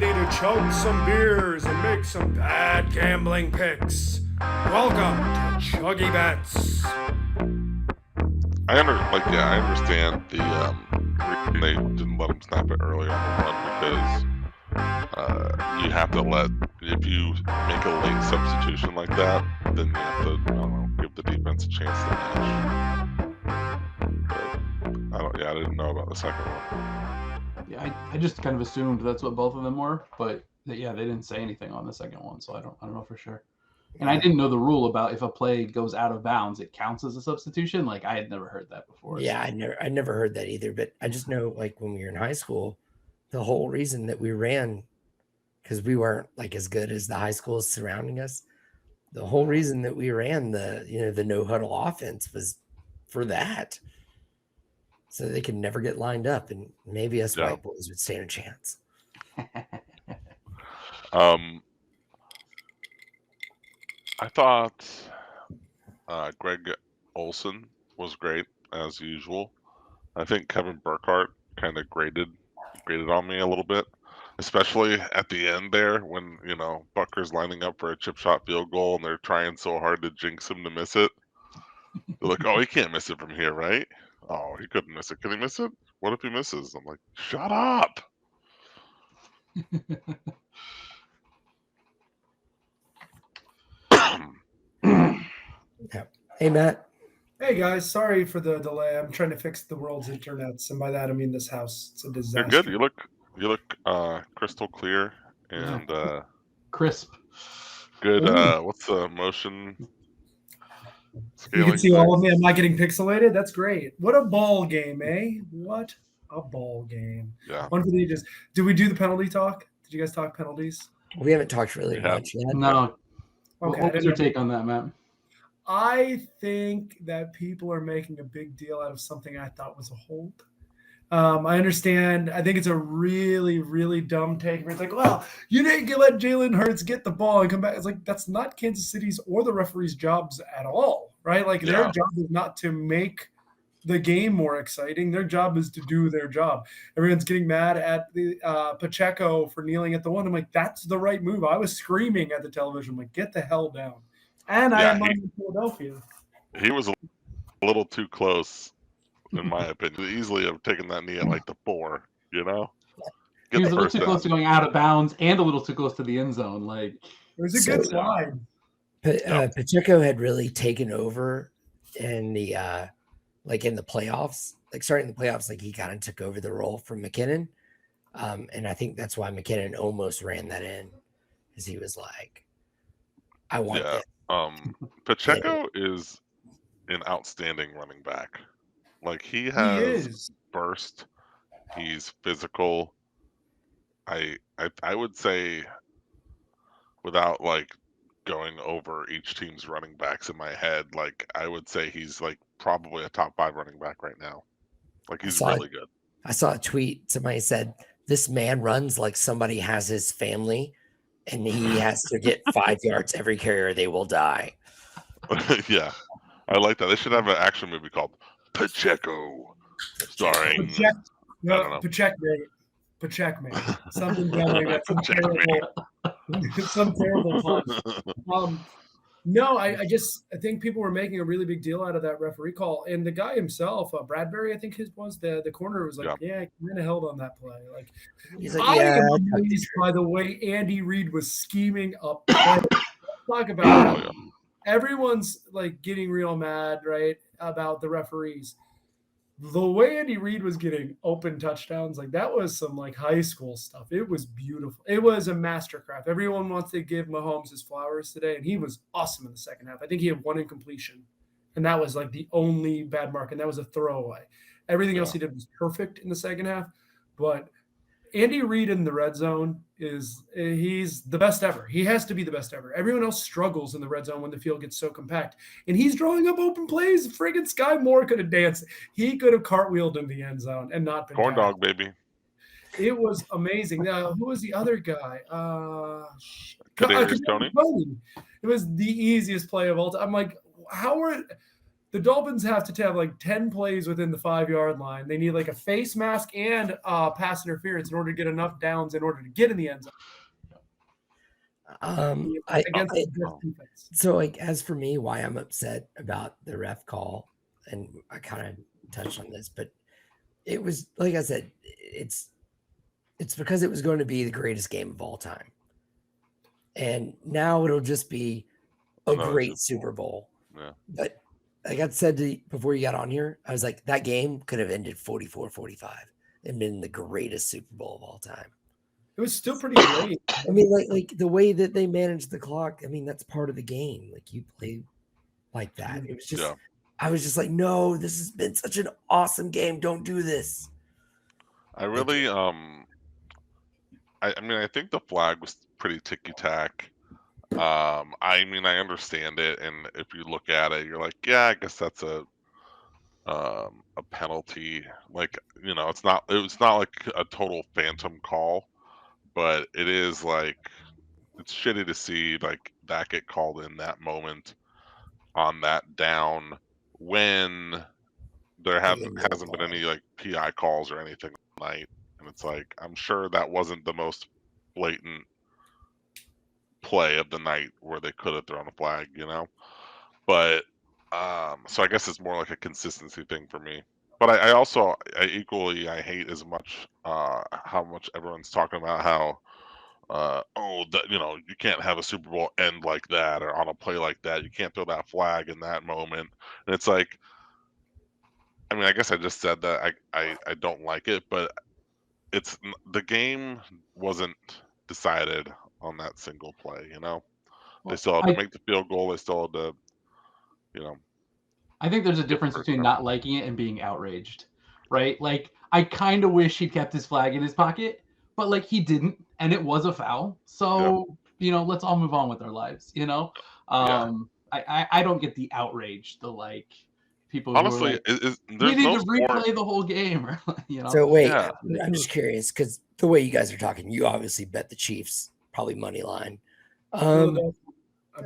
ready to chug some beers and make some bad gambling picks. Welcome to ChuggieBets. I understand the reason they didn't let him snap it early on the run because you have to if you make a late substitution like that, then you have to, give the defense a chance to match. But I didn't know about the second one. Yeah, I just kind of assumed that's what both of them were, but they didn't say anything on the second one, so I don't know for sure. And I didn't know the rule about if a play goes out of bounds, it counts as a substitution. Like, I had never heard that before. Yeah, I never heard that either. But I just know, like, when we were in high school, the whole reason that we ran, because we weren't like as good as the high schools surrounding us, the whole reason that we ran the no huddle offense was for that, so they could never get lined up, and maybe us white boys would stand a chance. I thought Greg Olson was great as usual. I think Kevin Burkhardt kind of graded on me a little bit, especially at the end there when Bucker's lining up for a chip shot field goal and they're trying so hard to jinx him to miss it. They're like, "Oh, he can't miss it from here, right? Oh, he couldn't miss it. Can he miss it? What if he misses?" I'm like, "Shut up." Hey, Matt. Hey guys, sorry for the delay. I'm trying to fix the world's internets, and by that I mean this house. It's a disaster. You're good. You look crystal clear and crisp. Good. What's the motion? You can see all of me. I'm not getting pixelated. That's great. What a ball game, eh? What a ball game. Yeah. One for the ages. Did we do the penalty talk? Did you guys talk penalties? We haven't talked really much yet. No. Okay. What was your take on that, Matt? I think that people are making a big deal out of something I thought was a hold. I understand. I think it's a really, really dumb take where it's like, well, you didn't let Jalen Hurts get the ball and come back. It's like, that's not Kansas City's or the referee's jobs at all, right? Like their job is not to make the game more exciting. Their job is to do their job. Everyone's getting mad at the Pacheco for kneeling at the one. I'm like, that's the right move. I was screaming at the television, I'm like, get the hell down. And I am in Philadelphia. He was a little too close, in my opinion. Easily have taken that knee at like the 4, He was a little too close to going out of bounds and a little too close to the end zone. Like, it was a good slide. Pacheco had really taken over in the in the playoffs, like starting the playoffs, like he kind of took over the role from McKinnon. And I think that's why McKinnon almost ran that in, because he was like, I want that. Pacheco is an outstanding running back. Like he has burst. He's physical. I would say, without like going over each team's running backs in my head, like I would say he's like probably a top 5 running back right now. Like he's really good. I saw a tweet. Somebody said, "This man runs like somebody has his family, and he has to get 5 yards every carry or they will die." Yeah, I like that. They should have an action movie called Pacheco, starring Pacheco. Something like that. Some terrible punch. No, I think people were making a really big deal out of that referee call, and the guy himself, Bradbury, I think his was the corner was like, I kind of held on that play. Like, he's like, I am amazed by the way Andy Reid was scheming up. Talk about it. Everyone's like getting real mad, right, about the referees. The way Andy Reid was getting open touchdowns, like that was some like high school stuff. It was beautiful. It was a mastercraft. Everyone wants to give Mahomes his flowers today, and he was awesome in the second half. I think he had 1 incompletion, and that was like the only bad mark, and that was a throwaway. Everything else he did was perfect in the second half, but Andy Reid in the red zone he's the best ever. He has to be the best ever. Everyone else struggles in the red zone when the field gets so compact. And he's drawing up open plays. Friggin' Sky Moore could have danced. He could have cartwheeled in the end zone and not been corn dog, baby. It was amazing. Who was the other guy? Kadarius Toney. It was the easiest play of all time. I'm like, The Dolphins have to have like 10 plays within the 5-yard line. They need like a face mask and pass interference in order to get enough downs in order to get in the end zone. Against the best defense. So like as for me, why I'm upset about the ref call, and I kind of touched on this, but it was like I said, it's because it was going to be the greatest game of all time, and now it'll just be a great Super Bowl. Yeah. But like I said before you got on here, I was like, that game could have ended 44-45 and been the greatest Super Bowl of all time. It was still pretty great. I mean, like the way that they managed the clock, I mean, that's part of the game. Like you play like that. It was just, I was just like, no, this has been such an awesome game. Don't do this. I really, I mean, I think the flag was pretty ticky-tack. I mean, I understand it, and if you look at it, you're like, yeah, I guess that's a penalty. Like, you know, it's not like a total phantom call, but it is like, it's shitty to see like that get called in that moment on that down when there hasn't been any like PI calls or anything tonight, and it's like, I'm sure that wasn't the most blatant play of the night where they could have thrown a flag, you know. But so I guess it's more like a consistency thing for me. But I also I hate as much how much everyone's talking about how you know, you can't have a Super Bowl end like that or on a play like that. You can't throw that flag in that moment. And it's like, I mean, I guess I just said that I don't like it, but the game wasn't decided on that single play, you know. They still had to make the field goal. They still had to, you know. I think there's a difference between not liking it and being outraged, right? Like, I kind of wish he'd kept his flag in his pocket, but like he didn't, and it was a foul. So, you know, let's all move on with our lives, you know? I don't get the outrage, the like people honestly, who are like, we need to replay the whole game, or, you know? So wait, I'm just curious, because the way you guys are talking, you obviously bet the Chiefs, probably money line. I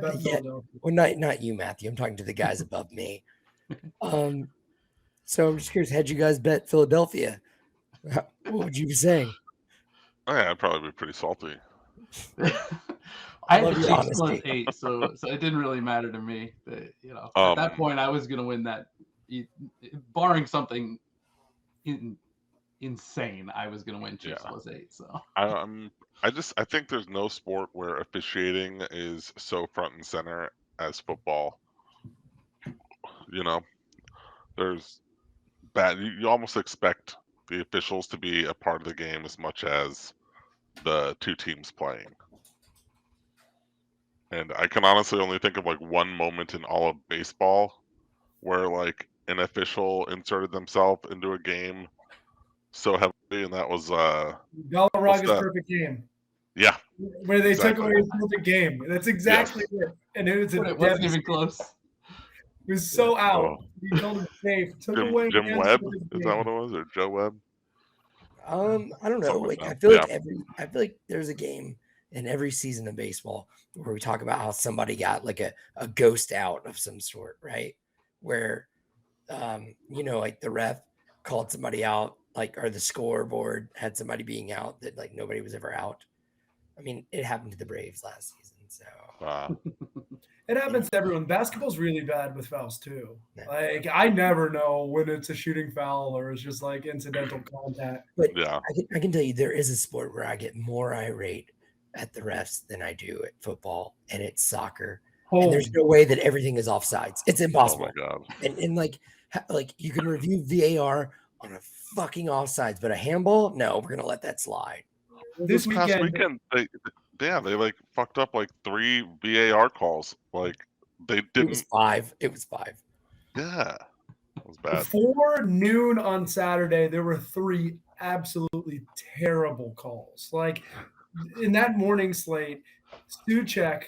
bet well, not you, Matthew. I'm talking to the guys above me. So I'm just curious, had you guys bet Philadelphia? What would you be saying? Oh, yeah, I'd probably be pretty salty. I had the Chiefs plus 8, so it didn't really matter to me. But, you know, at that point, I was gonna win that, barring something insane. I was gonna win Chiefs plus 8. So I think there's no sport where officiating is so front and center as football. You know, there's bad. You almost expect the officials to be a part of the game as much as the two teams playing. And I can honestly only think of like one moment in all of baseball where like an official inserted themselves into a game so heavily, and that was Galarraga's perfect game. Yeah, where they took away his perfect game. That's exactly it. And it wasn't even close. He was so out. He told him safe. Took away Jim Webb? Is that what it was, or Joe Webb? I don't know. Like I feel like there's a game in every season of baseball where we talk about how somebody got like a ghost out of some sort, right? Where you know, like the ref called somebody out, like, or the scoreboard had somebody being out that like nobody was ever out. I mean, it happened to the Braves last season, so it happens to everyone. Basketball's really bad with fouls too. Yeah. Like I never know when it's a shooting foul or it's just like incidental contact. But I can tell you there is a sport where I get more irate at the refs than I do at football, and it's soccer. And there's no way that everything is offsides. It's impossible. Oh my God. And like you can review VAR on a fucking offsides, but a handball, no, we're gonna let that slide. This past weekend, they like fucked up like 3 VAR calls. Like they didn't. It was 5. Yeah, it was bad. Before noon on Saturday, there were 3 absolutely terrible calls. Like in that morning slate, Suchek.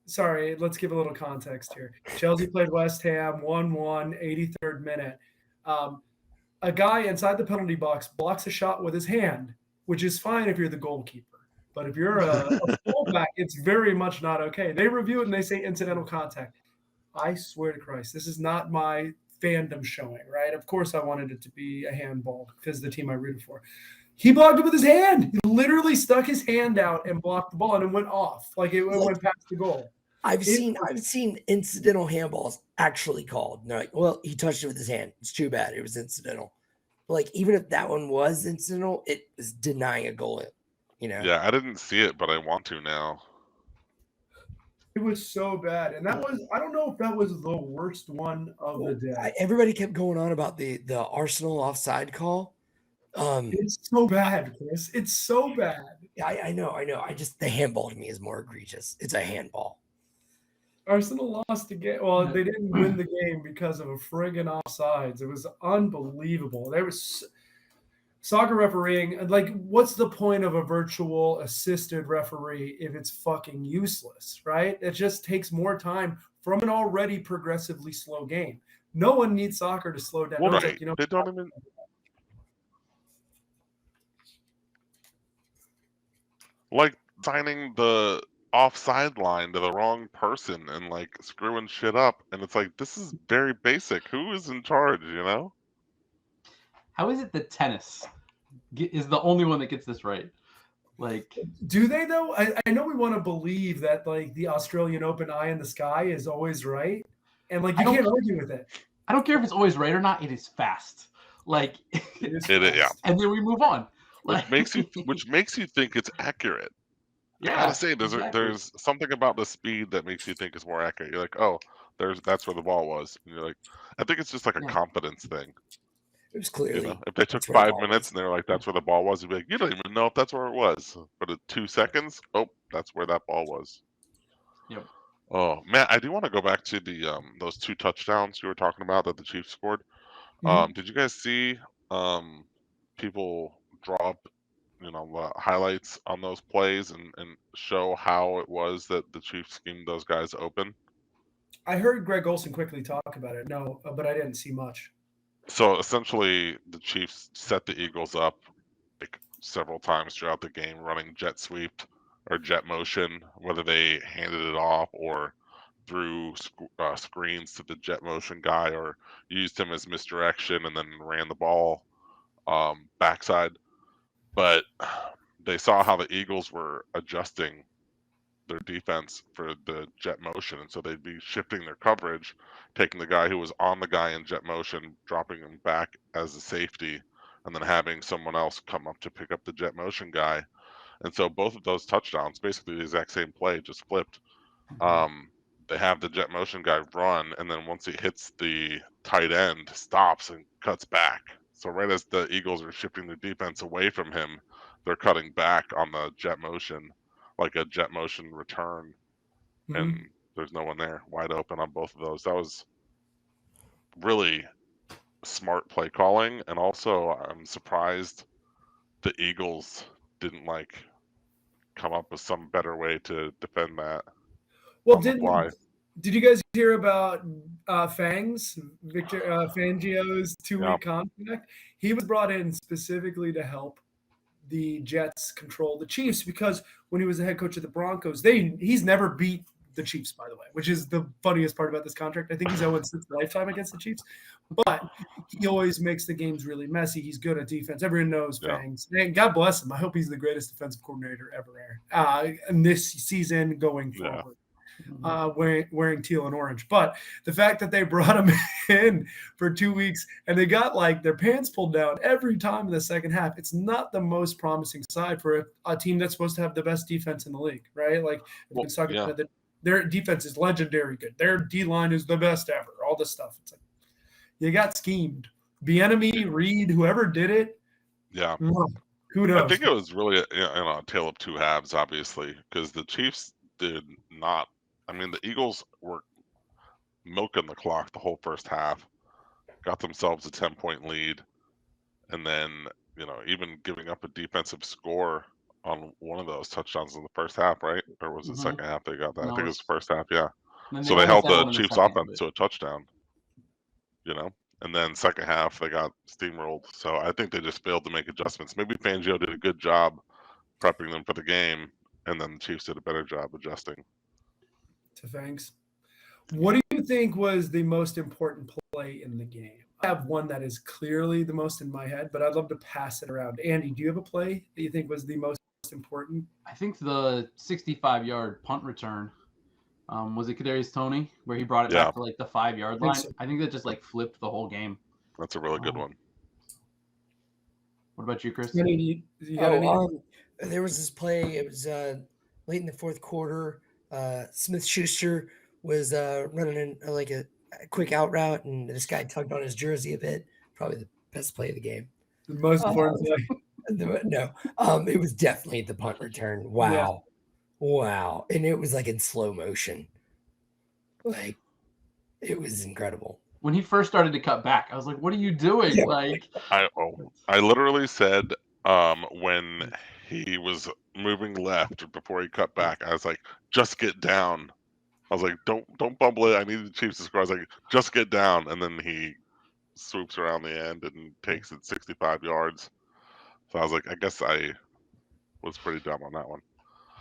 Sorry, let's give a little context here. Chelsea played West Ham 1-1, 83rd minute. A guy inside the penalty box blocks a shot with his hand, which is fine if you're the goalkeeper. But if you're a fullback, it's very much not okay. They review it and they say incidental contact. I swear to Christ, this is not my fandom showing, right? Of course, I wanted it to be a handball because the team I rooted for. He blocked it with his hand. He literally stuck his hand out and blocked the ball, and it went off. Like it went past the goal. I've seen incidental handballs actually called. They're like, well, he touched it with his hand. It's too bad. It was incidental. But like, even if that one was incidental, it was denying a goal. Yeah, I didn't see it, but I want to now. It was so bad. And that was, I don't know if that was the worst one of the day. Everybody kept going on about the Arsenal offside call. It's so bad, Chris. It's so bad. I know. The handball to me is more egregious. It's a handball. Arsenal lost again. Well, they didn't win the game because of a friggin' offsides. It was unbelievable. There was soccer refereeing. Like, what's the point of a virtual assisted referee if it's fucking useless, right? It just takes more time from an already progressively slow game. No one needs soccer to slow down. Well, No one's right. like, you know, They don't even. Like signing the offside line to the wrong person and like screwing shit up, and it's like, this is very basic. Who is in charge, you know? How is it that tennis is the only one that gets this right? Like, do they though? I know we want to believe that like the Australian Open eye in the sky is always right, and like you can't argue with it. I don't care if it's always right or not. It is fast. Like It is yeah. and then we move on. Which makes you think it's accurate. Yeah, I gotta say, there's exactly. there's something about the speed that makes you think it's more accurate. You're like, oh, that's where the ball was. And you're like, I think it's just like a confidence thing. It was clearly. You know, if they took 5 minutes and they were like, that's where the ball was, you'd be like, you don't even know if that's where it was. But at 2 seconds, oh, that's where that ball was. Yep. Oh, Matt, I do want to go back to the those 2 touchdowns you were talking about that the Chiefs scored. Mhm. Did you guys see people draw up, highlights on those plays and show how it was that the Chiefs schemed those guys open? I heard Greg Olson quickly talk about it. No, but I didn't see much. So essentially, the Chiefs set the Eagles up like several times throughout the game, running jet sweep or jet motion, whether they handed it off or threw screens to the jet motion guy or used him as misdirection and then ran the ball backside. But they saw how the Eagles were adjusting their defense for the jet motion, and so they'd be shifting their coverage, taking the guy who was on the guy in jet motion, dropping him back as a safety, and then having someone else come up to pick up the jet motion guy. And so both of those touchdowns, basically the exact same play, just flipped. They have the jet motion guy run, and then once he hits the tight end, stops and cuts back. So right as the Eagles are shifting their defense away from him, they're cutting back on the jet motion, like a jet motion return, and there's no one there, wide open on both of those. That was really smart play calling, and also I'm surprised the Eagles didn't come up with some better way to defend that. Well, did you guys hear about Victor Fangio's 2-week contract? He was brought in specifically to help the Jets control the Chiefs because when he was the head coach of the Broncos, he's never beat the Chiefs, by the way, which is the funniest part about this contract. I think he's 0-6 lifetime against the Chiefs, but he always makes the games really messy. He's good at defense. Everyone knows Fangs. And God bless him. I hope he's the greatest defensive coordinator ever in this season going forward. Wearing teal and orange. But the fact that they brought him in for 2 weeks and they got their pants pulled down every time in the second half, it's not the most promising side for a team that's supposed to have the best defense in the league, right? Their defense is legendary good. Their D-line is the best ever. All this stuff. It's like you got schemed. Bieniemy, Reed, whoever did it. Yeah. Who knows? I think it was really a tale of two halves, obviously, because the Chiefs did not. I mean, the Eagles were milking the clock the whole first half, got themselves a 10-point lead, and then, even giving up a defensive score on one of those touchdowns in the first half, right? Or was it second half they got that? No, I think it was the first half, yeah. So they held the Chiefs offense to a touchdown, and then second half they got steamrolled. So I think they just failed to make adjustments. Maybe Fangio did a good job prepping them for the game, and then the Chiefs did a better job adjusting. To Fangs. What do you think was the most important play in the game. I have one that is clearly the most in my head, but I'd love to pass it around. Andy, do you have a play that you think was the most important? I think the 65-yard punt return. Was it Kadarius Toney where he brought it back to like the 5-yard line? so. I think that just like flipped the whole game. That's a really good one. What about you, Chris? You got any? There was this play. It was late in the fourth quarter. Smith-Schuster was running in like a quick out route, and this guy tugged on his jersey a bit. Probably the best play of the game. The most important play. No, it was definitely the punt return. Wow. Wow. And it was like in slow motion. Like, it was incredible. When he first started to cut back, I was like, what are you doing? Yeah. Like, I literally said when he was moving left before he cut back, I was like, just get down. I was like, don't bumble it. I need the Chiefs to score. I was like, just get down. And then he swoops around the end and takes it 65 yards. So I was like, I guess I was pretty dumb on that one.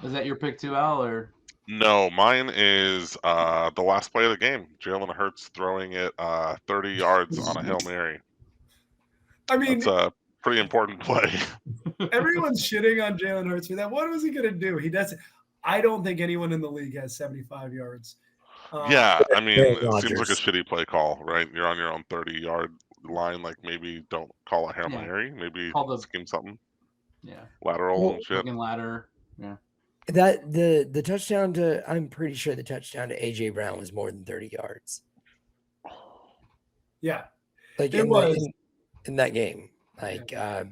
is that your pick too, Al? Or No, mine is the last play of the game. Jalen Hurts throwing it 30 yards on a Hail Mary. I mean, That's a pretty important play. everyone's shitting on Jalen Hurts for that. What was he going to do? He doesn't. I don't think anyone in the league has 75 yards. Yeah, I mean, Aaron it seems like a Rodgers. shitty play call, right? You're on your own 30-yard line. Like, maybe don't call a Hail Yeah. Mary. Maybe Call the- scheme something. yeah, Lateral and shit. fucking ladder. Yeah. That the touchdown to I'm pretty sure the touchdown to AJ Brown was more than 30 yards. Yeah. Like It was. in that game. Like Yeah.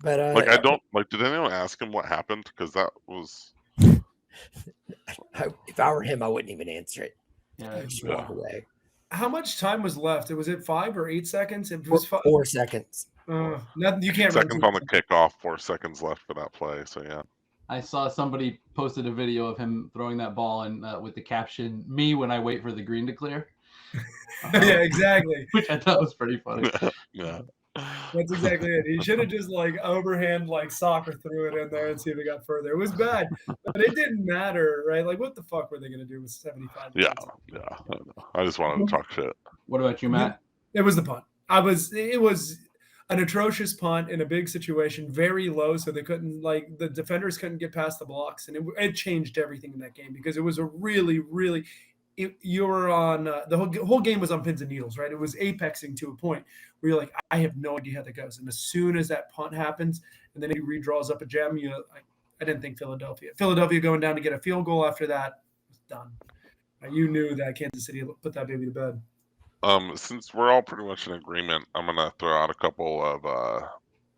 but Like, I don't, like, did anyone ask him what happened? Because that was, if I were him, I wouldn't even answer it. Yeah. I'd just walk away. How much time was left? Was it 5 or 8 seconds? It was 5. 4 seconds. Nothing. You can't run seconds too on the much. kickoff, 4 seconds left for that play. So, yeah. I saw somebody posted a video of him throwing that ball and with the caption, "Me when I wait for the green to clear," Yeah, exactly. which I thought was pretty funny. Yeah. That's exactly it. He should have just like overhand like soccer threw it in there and see if it got further. It was bad, but it didn't matter, right? Like, what the fuck were they going to do with 75? Yeah. yards? Yeah. I don't know. I just wanted to talk shit. What about you, Matt? It was the punt. It was an atrocious punt in a big situation, very low, so they couldn't, like, the defenders couldn't get past the blocks, and it changed everything in that game because it was a really, really. You were on the whole game was on pins and needles, right? It was apexing to a point where you're like, I have no idea how that goes. And as soon as that punt happens, and then he redraws up a gem, I didn't think Philadelphia going down to get a field goal after that was done. You knew that Kansas City put that baby to bed. Since we're all pretty much in agreement, I'm gonna throw out a couple of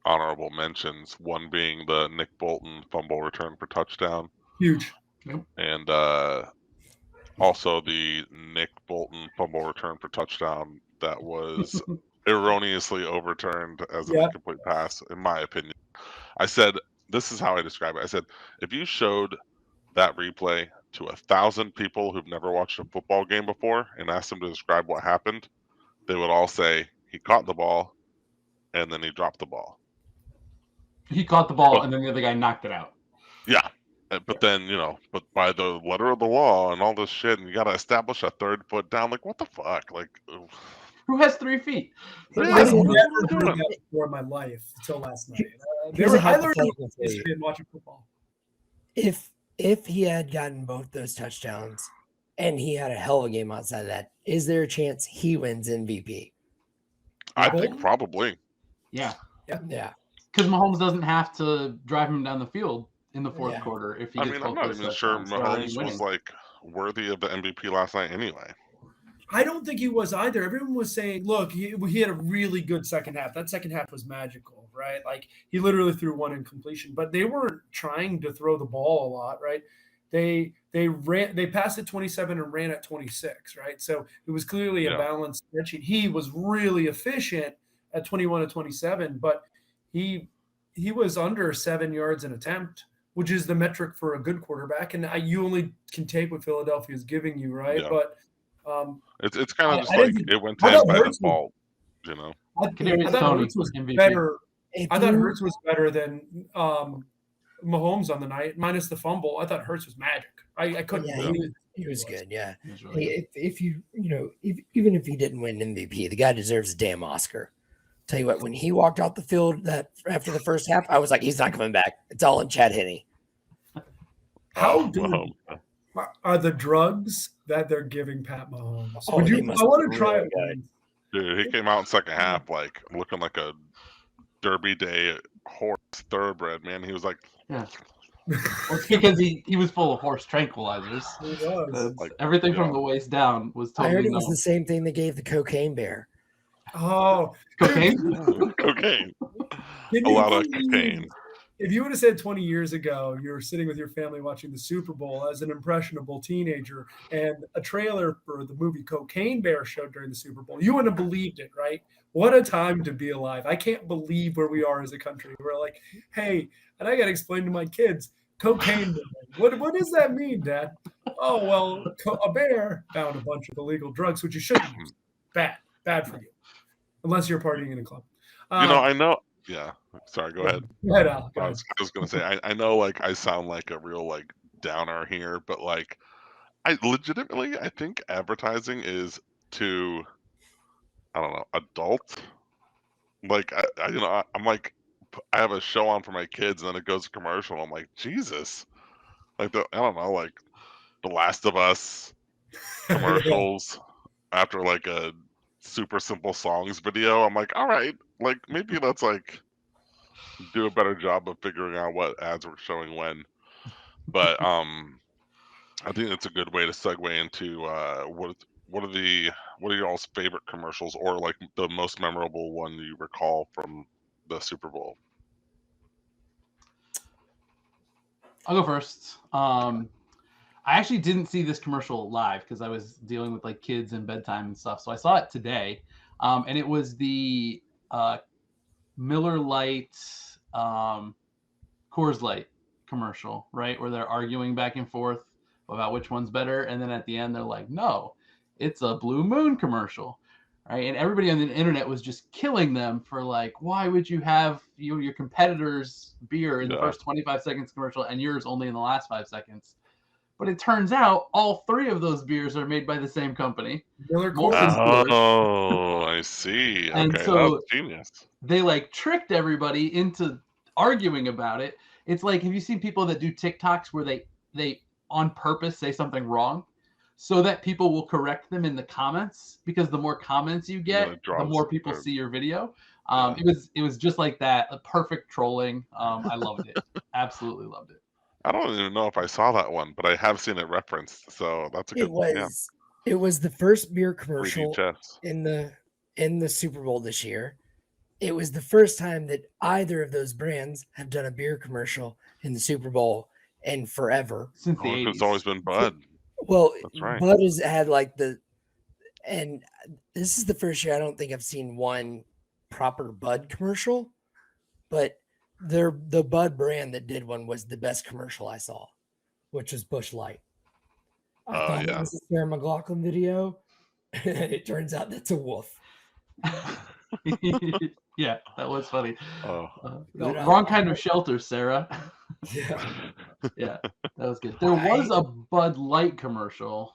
honorable mentions. One being the Nick Bolton fumble return for touchdown, Huge. and also the Nick Bolton fumble return for touchdown that was erroneously overturned as an incomplete pass, in my opinion. I said, this is how I describe it. I said, if you showed that replay to 1,000 people who've never watched a football game before and asked them to describe what happened, they would all say he caught the ball and then he dropped the ball. He caught the ball and then the other guy knocked it out. Yeah. But then, but by the letter of the law and all this shit, and you got to establish a third foot down. Like, what the fuck? Like, who has 3 feet? I've never heard that before in my life until last night. I learned history in watching football. If he had gotten both those touchdowns and he had a hell of a game outside of that, is there a chance he wins MVP? I think probably. Yeah. Yeah. Because Mahomes doesn't have to drive him down the field in the fourth quarter if he gets I'm not even sure Mahomes was like worthy of the MVP last night anyway. I don't think he was either. Everyone was saying, look, he had a really good second half. That second half was magical, right? Like, he literally threw one incompletion, but they weren't trying to throw the ball a lot, right? They passed at 27 and ran at 26, right? So it was clearly a balanced spreadsheet. He was really efficient at 21 to 27, but he was under 7 yards an attempt, which is the metric for a good quarterback. And you only can take what Philadelphia is giving you, right? Yeah. But it's kind of just like it went to him by default, I thought Hurts was better. I thought Hurts was better than Mahomes on the night, minus the fumble. I thought Hurts was magic. I couldn't believe He was good, yeah. He was really good. Hey, if you even if he didn't win MVP, the guy deserves a damn Oscar. Tell you what, when he walked off the field that after the first half, I was like, he's not coming back. It's all in Chad Henne. How Oh, good no. are the drugs that they're giving Pat Mahomes? Oh, Would they you? must I want be to try really it. good. Dude, he came out in second half like looking like a Derby Day horse thoroughbred, man. He was like, Yeah. Well, it's because he was full of horse tranquilizers. He was. That's- Like, everything yeah. from the waist down was I totally heard it was known. the same thing they gave the cocaine bear. Oh, Cocaine? cocaine. can A you lot of believe- cocaine. If you would have said 20 years ago, you were sitting with your family watching the Super Bowl as an impressionable teenager, and a trailer for the movie Cocaine Bear showed during the Super Bowl, you wouldn't have believed it, right? What a time to be alive. I can't believe where we are as a country. We're like, hey, and I got to explain to my kids, cocaine bear. What does that mean, Dad? Oh, well, a bear found a bunch of illegal drugs, which you shouldn't use. Bad for you, unless you're partying in a club. I know. Yeah. Sorry, go ahead. Go ahead, Al. Go I ahead. was gonna say I know like I sound like a real like downer here, but like I legitimately I think advertising is to I don't know adult. Like I'm like I have a show on for my kids and then it goes to commercial. I'm like Jesus, like I don't know like The Last of Us commercials after like a super simple songs video. I'm like all right, like maybe let's like do a better job of figuring out what ads we're showing when. But I think that's a good way to segue into what are y'all's favorite commercials or like the most memorable one you recall from the Super Bowl? I'll go first. I actually didn't see this commercial live because I was dealing with like kids and bedtime and stuff. So I saw it today, and it was the Miller Lite, Coors Light commercial, right? Where they're arguing back and forth about which one's better. And then at the end, they're like, no, it's a Blue Moon commercial, right? And everybody on the internet was just killing them for like, why would you have your competitor's beer in the first 25 seconds commercial and yours only in the last 5 seconds? But it turns out all three of those beers are made by the same company. Miller Molson Coors. Coors. Oh, I see. And Okay, so that's genius. they like tricked everybody into arguing about it. It's like, have you seen people that do TikToks where they on purpose say something wrong so that people will correct them in the comments? Because the more comments you get, the more people see your video. It was just like that, a perfect trolling. I loved it. Absolutely loved it. I don't even know if I saw that one, but I have seen it referenced, so that's a good. It was the first beer commercial 3D chess. in the Super Bowl this year. It was the first time that either of those brands have done a beer commercial in the Super Bowl in forever. Since the 80s. It's always been Bud. Well, That's right. Bud has had like and this is the first year I don't think I've seen one proper Bud commercial, but the Bud brand that did one was the best commercial I saw, which was Busch Light. I thought it was a Sarah McLachlan video, and it turns out that's a wolf. Yeah, that was funny. Wrong kind of shelter, Sarah. Yeah. Yeah, that was good. There was a Bud Light commercial.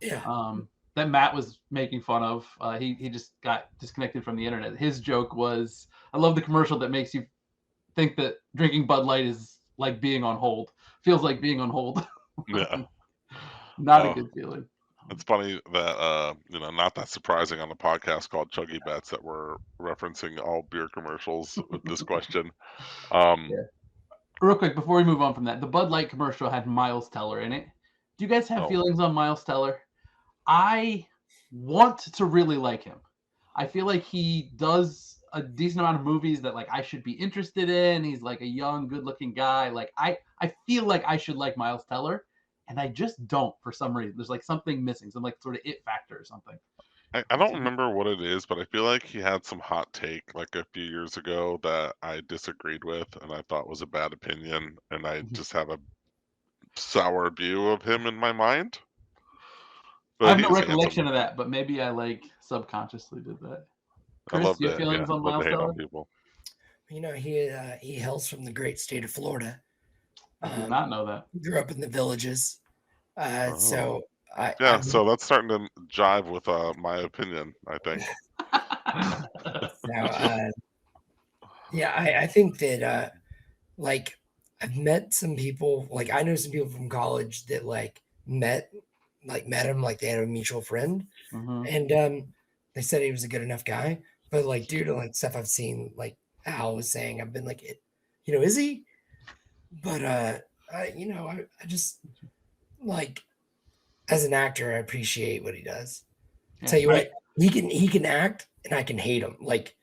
Yeah. That Matt was making fun of. He just got disconnected from the internet. His joke was, I love the commercial that makes you think that drinking Bud Light is like being on hold. Feels like being on hold. Yeah. Not a good feeling. It's funny that not that surprising on the podcast called ChuggieBets that we're referencing all beer commercials with this question. Real quick before we move on from that, the Bud Light commercial had Miles Teller in it. Do you guys have feelings on Miles Teller? I want to really like him. I feel like he does a decent amount of movies that like I should be interested in. He's like a young, good-looking guy. Like I feel like I should like Miles Teller, and I just don't for some reason. There's like something missing, some like sort of it factor or something. I don't remember what it is, but I feel like he had some hot take like a few years ago that I disagreed with and I thought was a bad opinion, and I just have a sour view of him in my mind. But I have no recollection of that, but maybe I like subconsciously did that. Chris, I love do you have feelings on Miles Teller? People. He hails from the great state of Florida. I did not know that. Grew up in the Villages. So I Yeah, I'm, so that's starting to jive with my opinion, I think. now, yeah, I think that like I've met some people, like I know some people from college that met him, like they had a mutual friend, Mhm. and they said he was a good enough guy. But like due to like stuff I've seen, like Al was saying, I've been like, is he? But I just like as an actor, I appreciate what he does. Yeah. Tell you what, he can act, and I can hate him. Like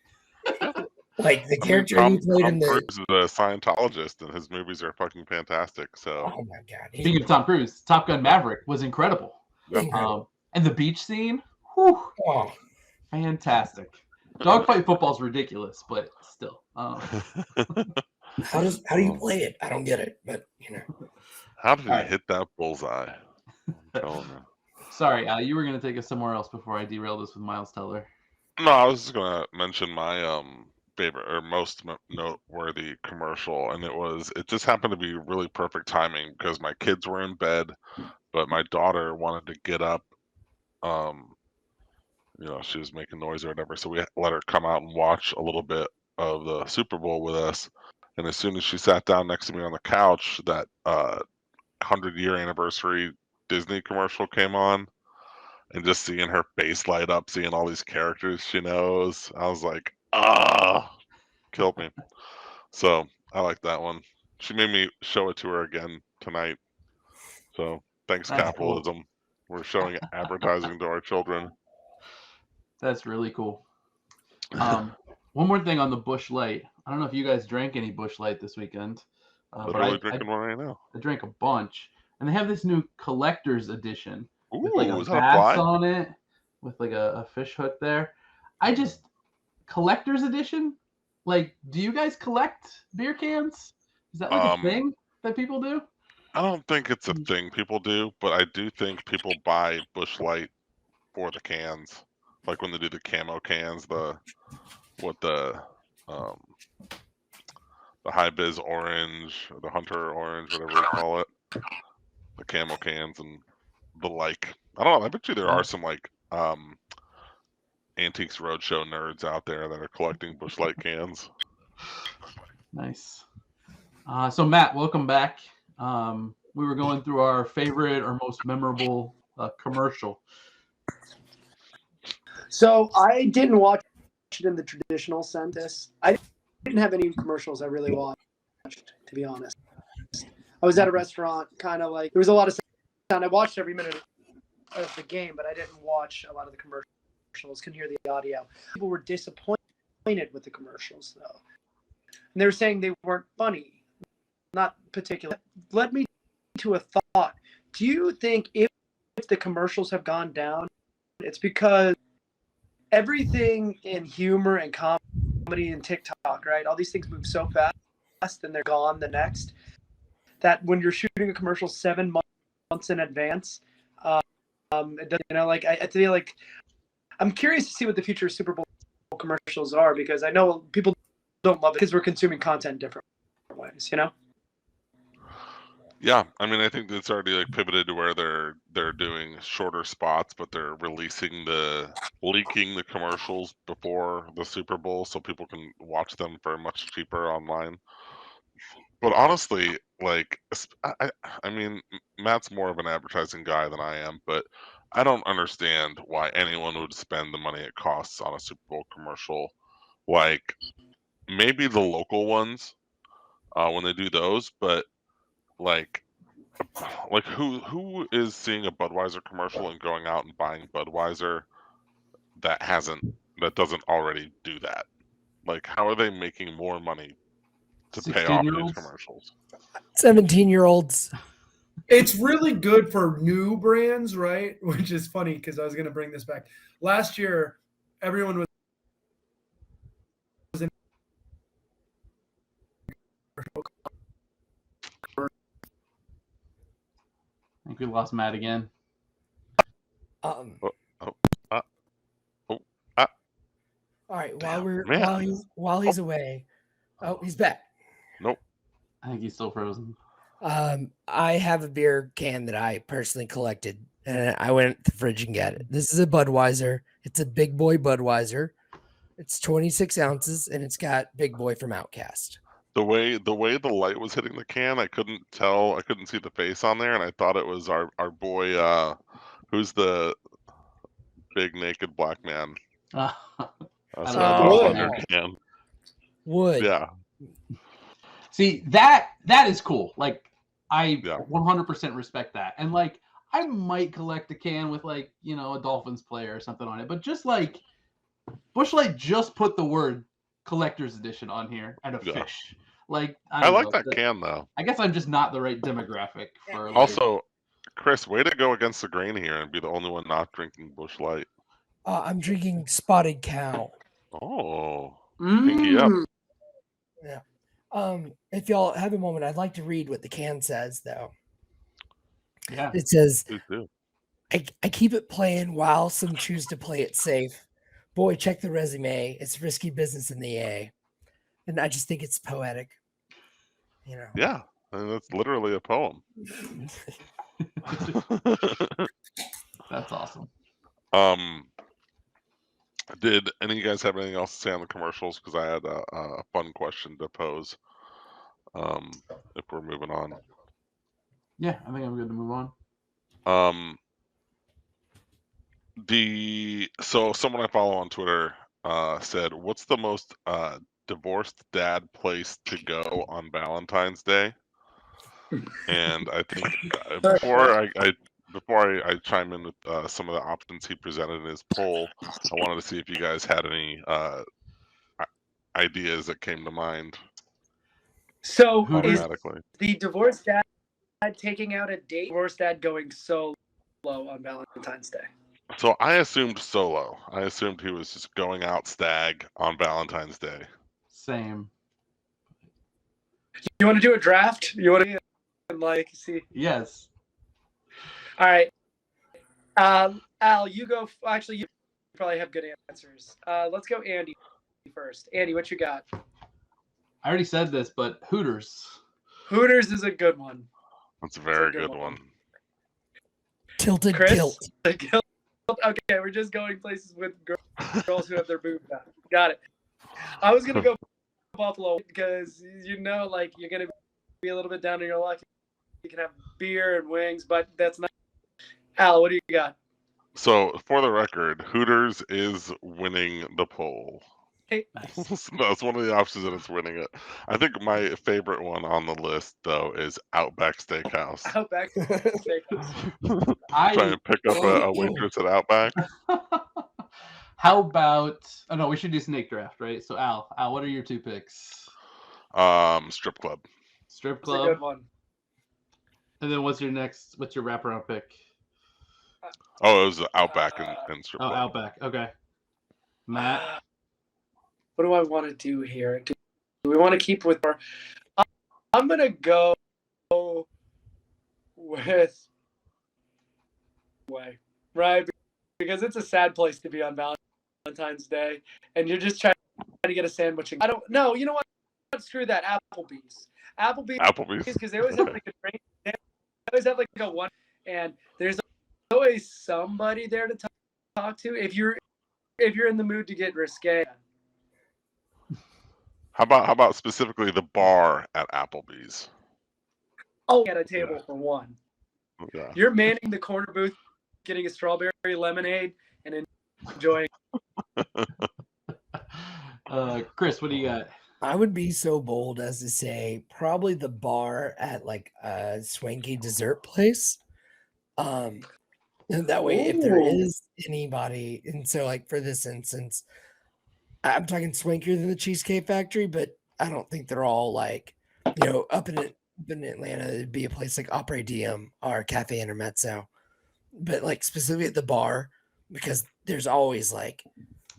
the I mean, character he played Tom in Cruise the. is a Scientologist, and his movies are fucking fantastic. So, Oh my god, Speaking of Tom Cruise, Top Gun Maverick was incredible. yep. incredible. And the beach scene, whew, Oh, fantastic. Dogfight football is ridiculous, but still. how do you play it? I don't get it, but How did he Alright. hit that bullseye? I'm telling you. Sorry, you were going to take us somewhere else before I derailed this with Miles Teller. No, I was just gonna mention my favorite or most noteworthy commercial, and it just happened to be really perfect timing because my kids were in bed, but my daughter wanted to get up. She was making noise or whatever, so we let her come out and watch a little bit of the Super Bowl with us. And as soon as she sat down next to me on the couch, that 100-year anniversary Disney commercial came on. And just seeing her face light up, seeing all these characters she knows, I was like, killed me. So I like that one. She made me show it to her again tonight. So thanks, That's capitalism. cool. We're showing advertising to our children. That's really cool. One more thing on the Busch Light. I don't know if you guys drank any Busch Light this weekend. Literally drinking one right now. I drank a bunch. And they have this new collector's edition with Ooh, is that a bass fly? on it, with a fish hook there. Collector's edition? Like, do you guys collect beer cans? Is that like a thing that people do? I don't think it's a thing people do, but I do think people buy Busch Light for the cans. Like when they do the camo cans, the high biz orange, or the hunter orange, whatever we call it, the camo cans and the like. I don't know. I bet you there are some Antiques Roadshow nerds out there that are collecting Busch Light cans. Nice. So Matt, welcome back. We were going through our favorite or most memorable commercial. So I didn't watch it in the traditional sense. I didn't have any commercials I really watched, to be honest. I was at a restaurant, kind of like there was a lot of sound. I watched every minute of the game, but I didn't watch a lot of the commercials. Couldn't hear the audio. People were disappointed with the commercials, though, and they were saying they weren't funny, not particular. That led me to a thought. Do you think if the commercials have gone down, it's because everything in humor and comedy and TikTok, right? All these things move so fast and they're gone the next, that when you're shooting a commercial 7 months in advance, it doesn't, I feel like I'm curious to see what the future of Super Bowl commercials are, because I know people don't love it because we're consuming content in different ways, Yeah, I mean, I think it's already pivoted to where they're doing shorter spots, but they're leaking the commercials before the Super Bowl so people can watch them for much cheaper online. But honestly, I mean, Matt's more of an advertising guy than I am, but I don't understand why anyone would spend the money it costs on a Super Bowl commercial. Like maybe the local ones when they do those, but like who is seeing a Budweiser commercial and going out and buying Budweiser that doesn't already do that? Like, how are they making more money to pay off these commercials? 17-year-olds. It's really good for new brands, right? Which is funny because I was going to bring this back. Last year, everyone was in. I think we lost Matt again. All right, while he's away. Oh, he's back. Nope. I think he's still frozen. I have a beer can that I personally collected, and I went to the fridge and got it. This is a Budweiser. It's a big boy Budweiser. It's 26 ounces, and it's got Big Boy from Outcast. The way the light was hitting the can, I couldn't tell. I couldn't see the face on there, and I thought it was our boy. Who's the big naked black man? I That's don't what I know. thought on Wood. your can. Wood. Yeah, See, that is cool. Like, I Yeah. 100% respect that. And like, I might collect a can with like, you know, a Dolphins player or something on it. But just like, Busch Light just put the word collector's edition on here and a Yeah. fish. Like, I don't like know, that but can though. I guess I'm just not the right demographic for. Like, Also, Chris, way to go against the grain here and be the only one not drinking Busch Light. I'm drinking Spotted Cow. Oh, pinky up. If y'all have a moment, I'd like to read what the can says, though. yeah. It says, Please do. I keep it playing while some choose to play it safe. Boy, check the resume. It's risky business in the A. And I just think it's poetic. You know. Yeah, and that's literally a poem. That's awesome. Did any of you guys have anything else to say on the commercials? Because I had a fun question to pose. If we're moving on. Yeah, I think I'm good to move on. So someone I follow on Twitter said, "What's the most divorced dad place to go on Valentine's Day?" And I think before I chime in with some of the options he presented in his poll, I wanted to see if you guys had any ideas that came to mind So is automatically. the divorced dad taking out a date? Divorced dad going solo on Valentine's Day? So I assumed solo. I assumed he was just going out stag on Valentine's Day. Same. You want to do a draft? You want to like see? Yes. All right. Al, you go. Actually, you probably have good answers. Let's go Andy first. Andy, what you got? I already said this, but Hooters. Hooters is a good one. That's a very good good one. one. Tilted Chris? kilt. Okay, we're just going places with girls who have their boobs out. Got it. I was gonna go Buffalo because you know, like you're gonna be a little bit down in your luck. You can have beer and wings, but that's not. Al, what do you got? So for the record, Hooters is winning the poll. Hey, That's one of the options that it's winning it. I think my favorite one on the list though is Outback Steakhouse. Outback Steakhouse. Trying to pick up a waitress at Outback. How about? Oh no, we should do snake draft, right? So Al, what are your two picks? Strip club. Strip That's a club. good one. And then what's your wraparound pick? Oh, it was Outback and strip Oh, club. Outback. Okay. Matt. What do I want to do here? Do we want to keep with our? I'm gonna go with way, right? Because it's a sad place to be on Valentine's Day, and you're just trying to get a sandwich. I don't know. You know what? Screw that. Applebee's, because they always have like a drink. They always have like a one, and there's always somebody there to talk to if you're in the mood to get risque. How about specifically the bar at Applebee's? Oh, at a table for one. Yeah. You're manning the corner booth, getting a strawberry lemonade, and enjoying. Chris, what do you got? I would be so bold as to say probably the bar at like a swanky dessert place. And that way, if there Ooh. is anybody, and so like for this instance, I'm talking swankier than the Cheesecake Factory, but I don't think they're all like, you know, up in Atlanta, it'd be a place like Opera Diem or Cafe Intermezzo, but like specifically at the bar, because there's always like,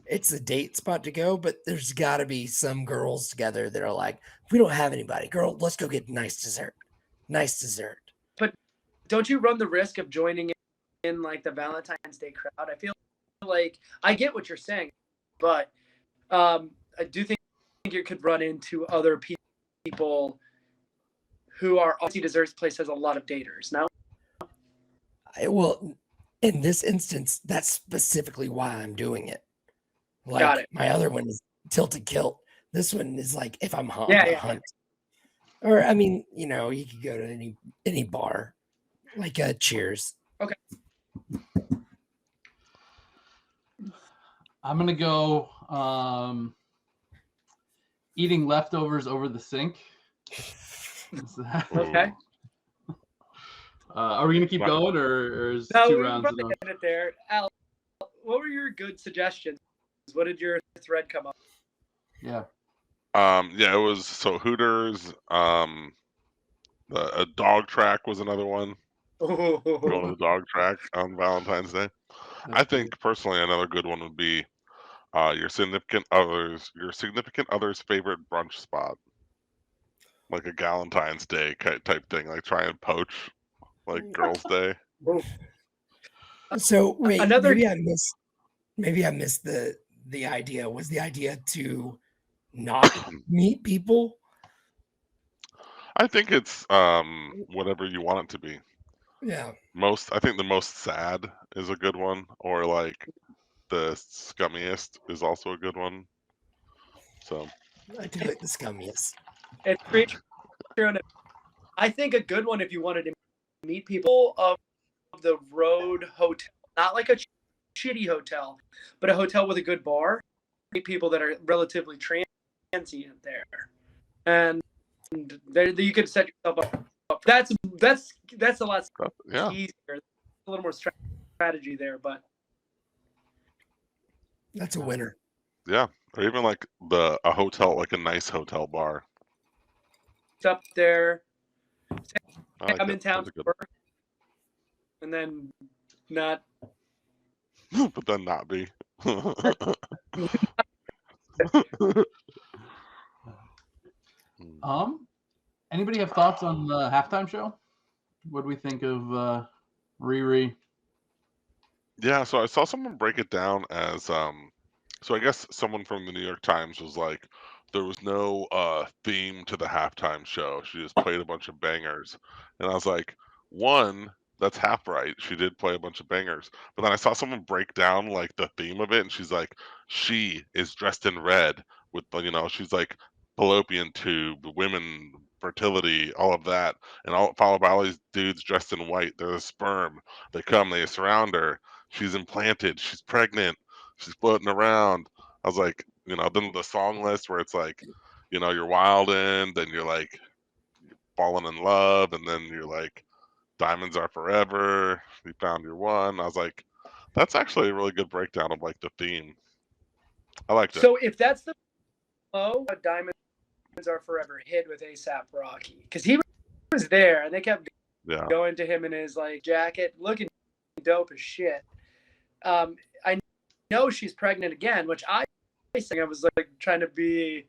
it's a date spot to go, but there's got to be some girls together that are like, we don't have anybody, girl, let's go get nice dessert. But don't you run the risk of joining in like the Valentine's Day crowd? I feel like I get what you're saying, but I do think you could run into other people who are fancy desserts place has a lot of daters. No. Well, in this instance, that's specifically why I'm doing it. Like Got it. my other one is tilted kilt. This one is like if I'm on Yeah, the yeah. hunt. Or I mean, you know, you could go to any bar, like Cheers. Okay. I'm gonna go eating leftovers over the sink. Okay. Are we gonna keep going, or is No, 2 we rounds probably enough? get it there. Al, what were your good suggestions? What did your thread come up? Yeah. Yeah, it was so Hooters. A dog track was another one. Going to the dog track on Valentine's Day. I think personally another good one would be your significant other's favorite brunch spot, like a Galentine's Day type thing, like try and poach, like Girls' Day. So wait, Another- maybe I missed the idea. Was the idea to not meet people? I think it's whatever you want it to be. Yeah. I think the most sad is a good one, or like the scummiest is also a good one. So I do like the scummiest. It's pretty true. I think a good one if you wanted to meet people of the road hotel, not like a shitty hotel, but a hotel with a good bar. Meet people that are relatively transient there, and you could set yourself up. That's a lot yeah, easier. A little more strategy there, but That's a winner. yeah, or even like a hotel, like a nice hotel bar. it's up there. I like I'm that. in town That's a for good work, and then not. one. But then not be. Anybody have thoughts on the halftime show? What do we think of Riri? Yeah, so I saw someone break it down as so I guess someone from the New York Times was like, there was no theme to the halftime show. She just played a bunch of bangers. And I was like, one, that's half right. She did play a bunch of bangers. But then I saw someone break down like the theme of it, and she's like, she is dressed in red with she's like fallopian tube, women, fertility, all of that. And followed by all these dudes dressed in white. They're the sperm. They come, they surround her. She's implanted. She's pregnant. She's floating around. I was like, then the song list where it's like, you're wildin', then you're like falling in love, and then you're like, diamonds are forever. You found your one. I was like, that's actually a really good breakdown of like the theme. I liked it. So if that's the diamonds are forever hit with ASAP Rocky, because he was there and they kept going to him in his like jacket, looking dope as shit. I know she's pregnant again, which I was like trying to be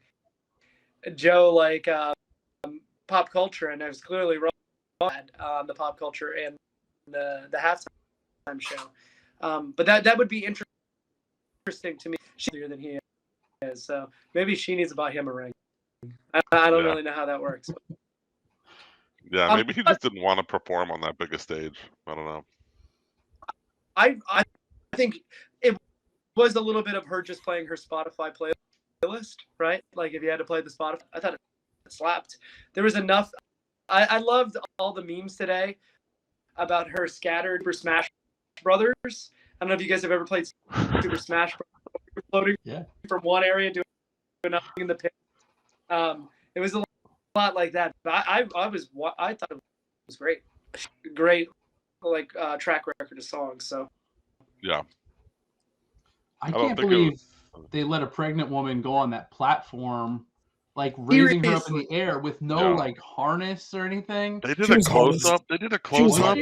Joe like pop culture, and I was clearly wrong on the pop culture and the halftime show. But that would be interesting to me. She's bigger than he is, so maybe she needs to buy him a ring. I don't really know how that works. But. Yeah, maybe he just didn't want to perform on that big a stage. I don't know. I think it was a little bit of her just playing her Spotify playlist, right? Like if you had to play the Spotify, I thought it slapped. There was enough. I loved all the memes today about her scattered Super Smash Brothers. I don't know if you guys have ever played Super Smash Brothers, floating from one area to another in the pit. It was a lot like that. But I thought it was great, like track record of songs. So yeah, I can't believe they let a pregnant woman go on that platform, like raising her up in the air with no like harness or anything. They did a close up. They did a close up.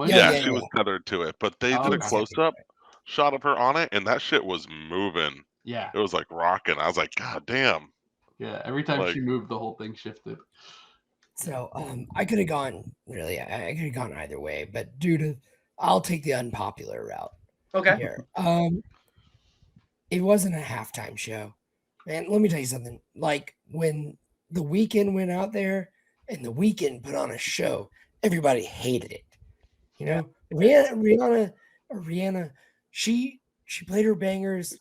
Yeah, she was tethered to it, but they did a close up shot of her on it, and that shit was moving. Yeah, it was like rocking. I was like, God damn. Yeah, every time she moved, the whole thing shifted. So I could have gone I could have gone either way, but I'll take the unpopular route. Okay. Here. It wasn't a halftime show. Man, let me tell you something. Like when The Weeknd went out there and The Weeknd put on a show. Everybody hated it. You know, Rihanna, she played her bangers.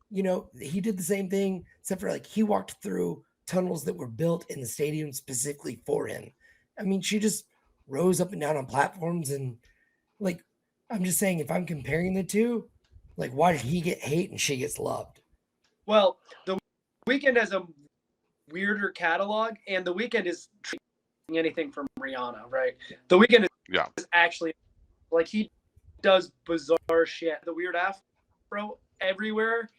You know, he did the same thing, except for like he walked through tunnels that were built in the stadium specifically for him. I mean, she just rose up and down on platforms, and like, I'm just saying, if I'm comparing the two, like, why did he get hate and she gets loved? Well, The Weeknd has a weirder catalog, and The Weeknd is anything from Rihanna, right? The Weeknd is actually like he does bizarre shit. The weird afro everywhere,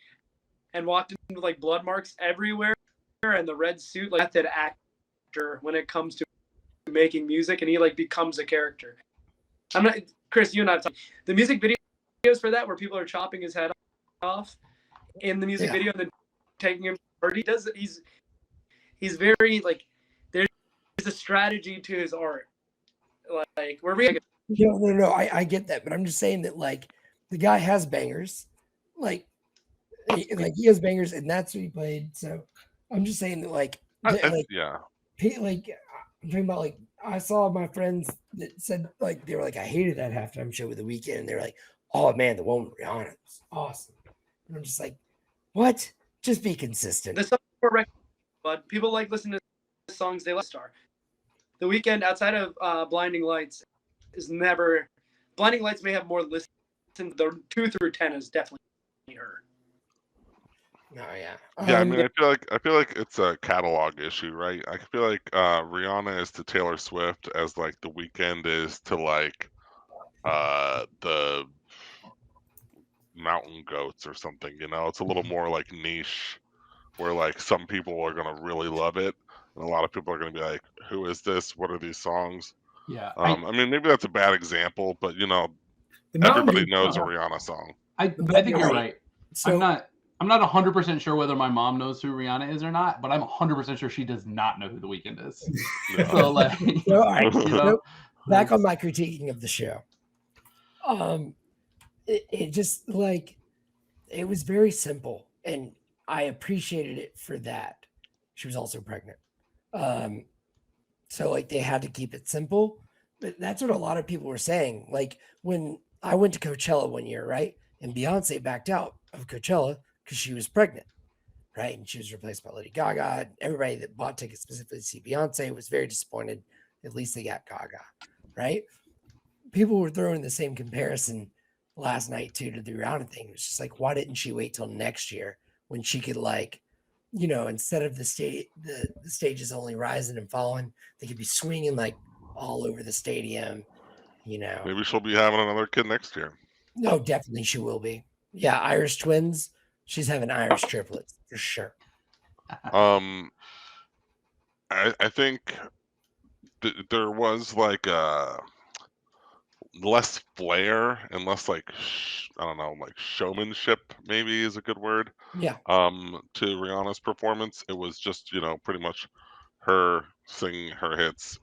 and walked into like blood marks everywhere, and the red suit, like method actor when it comes to making music, and he like becomes a character. I'm not, Chris, you and I have talked. The music videos for that where people are chopping his head off in the music video and then taking him to he does he's very like there's a strategy to his art. Like we're really no, I get that, but I'm just saying that like the guy has bangers, like he has bangers, and that's what he played. So I'm just saying that like I'm talking about like I saw my friends that said like they were like I hated that halftime show with The Weeknd, and they're like, oh man, the one with Rihanna was awesome, and I'm just like, what? Just be consistent. The song for record, but people like listening to songs they like. Star. The Weeknd outside of Blinding Lights is never. Blinding Lights may have more listens. The 2 through 10 is definitely her. No, yeah. Yeah, I mean, I feel like it's a catalog issue, right? I feel like Rihanna is to Taylor Swift as like The Weeknd is to like the Mountain Goats or something. You know, it's a little more like niche, where like some people are gonna really love it, and a lot of people are gonna be like, "Who is this? What are these songs?" Yeah, I mean, maybe that's a bad example, but you know, everybody knows a Rihanna song. I think you're right. So, I'm not 100% sure whether my mom knows who Rihanna is or not, but I'm 100% sure she does not know who The Weeknd is. Yeah. So like, back on my critiquing of the show. It just like it was very simple, and I appreciated it for that. She was also pregnant, so like they had to keep it simple. But that's what a lot of people were saying. Like when I went to Coachella one year, right, and Beyonce backed out of Coachella because she was pregnant, right, and she was replaced by Lady Gaga. Everybody that bought tickets specifically to see Beyonce was very disappointed. At least they got Gaga, right? People were throwing the same comparison last night too to the Rihanna thing. It's just like, why didn't she wait till next year when she could like, you know, instead of the stage is only rising and falling, they could be swinging like all over the stadium, you know. Maybe she'll be having another kid next year. No, definitely she will be. Yeah, Irish twins. She's having Irish triplets for sure. I think there was like less flair and less like I don't know, like showmanship maybe is a good word. Yeah. To Rihanna's performance, it was just, you know, pretty much her singing her hits,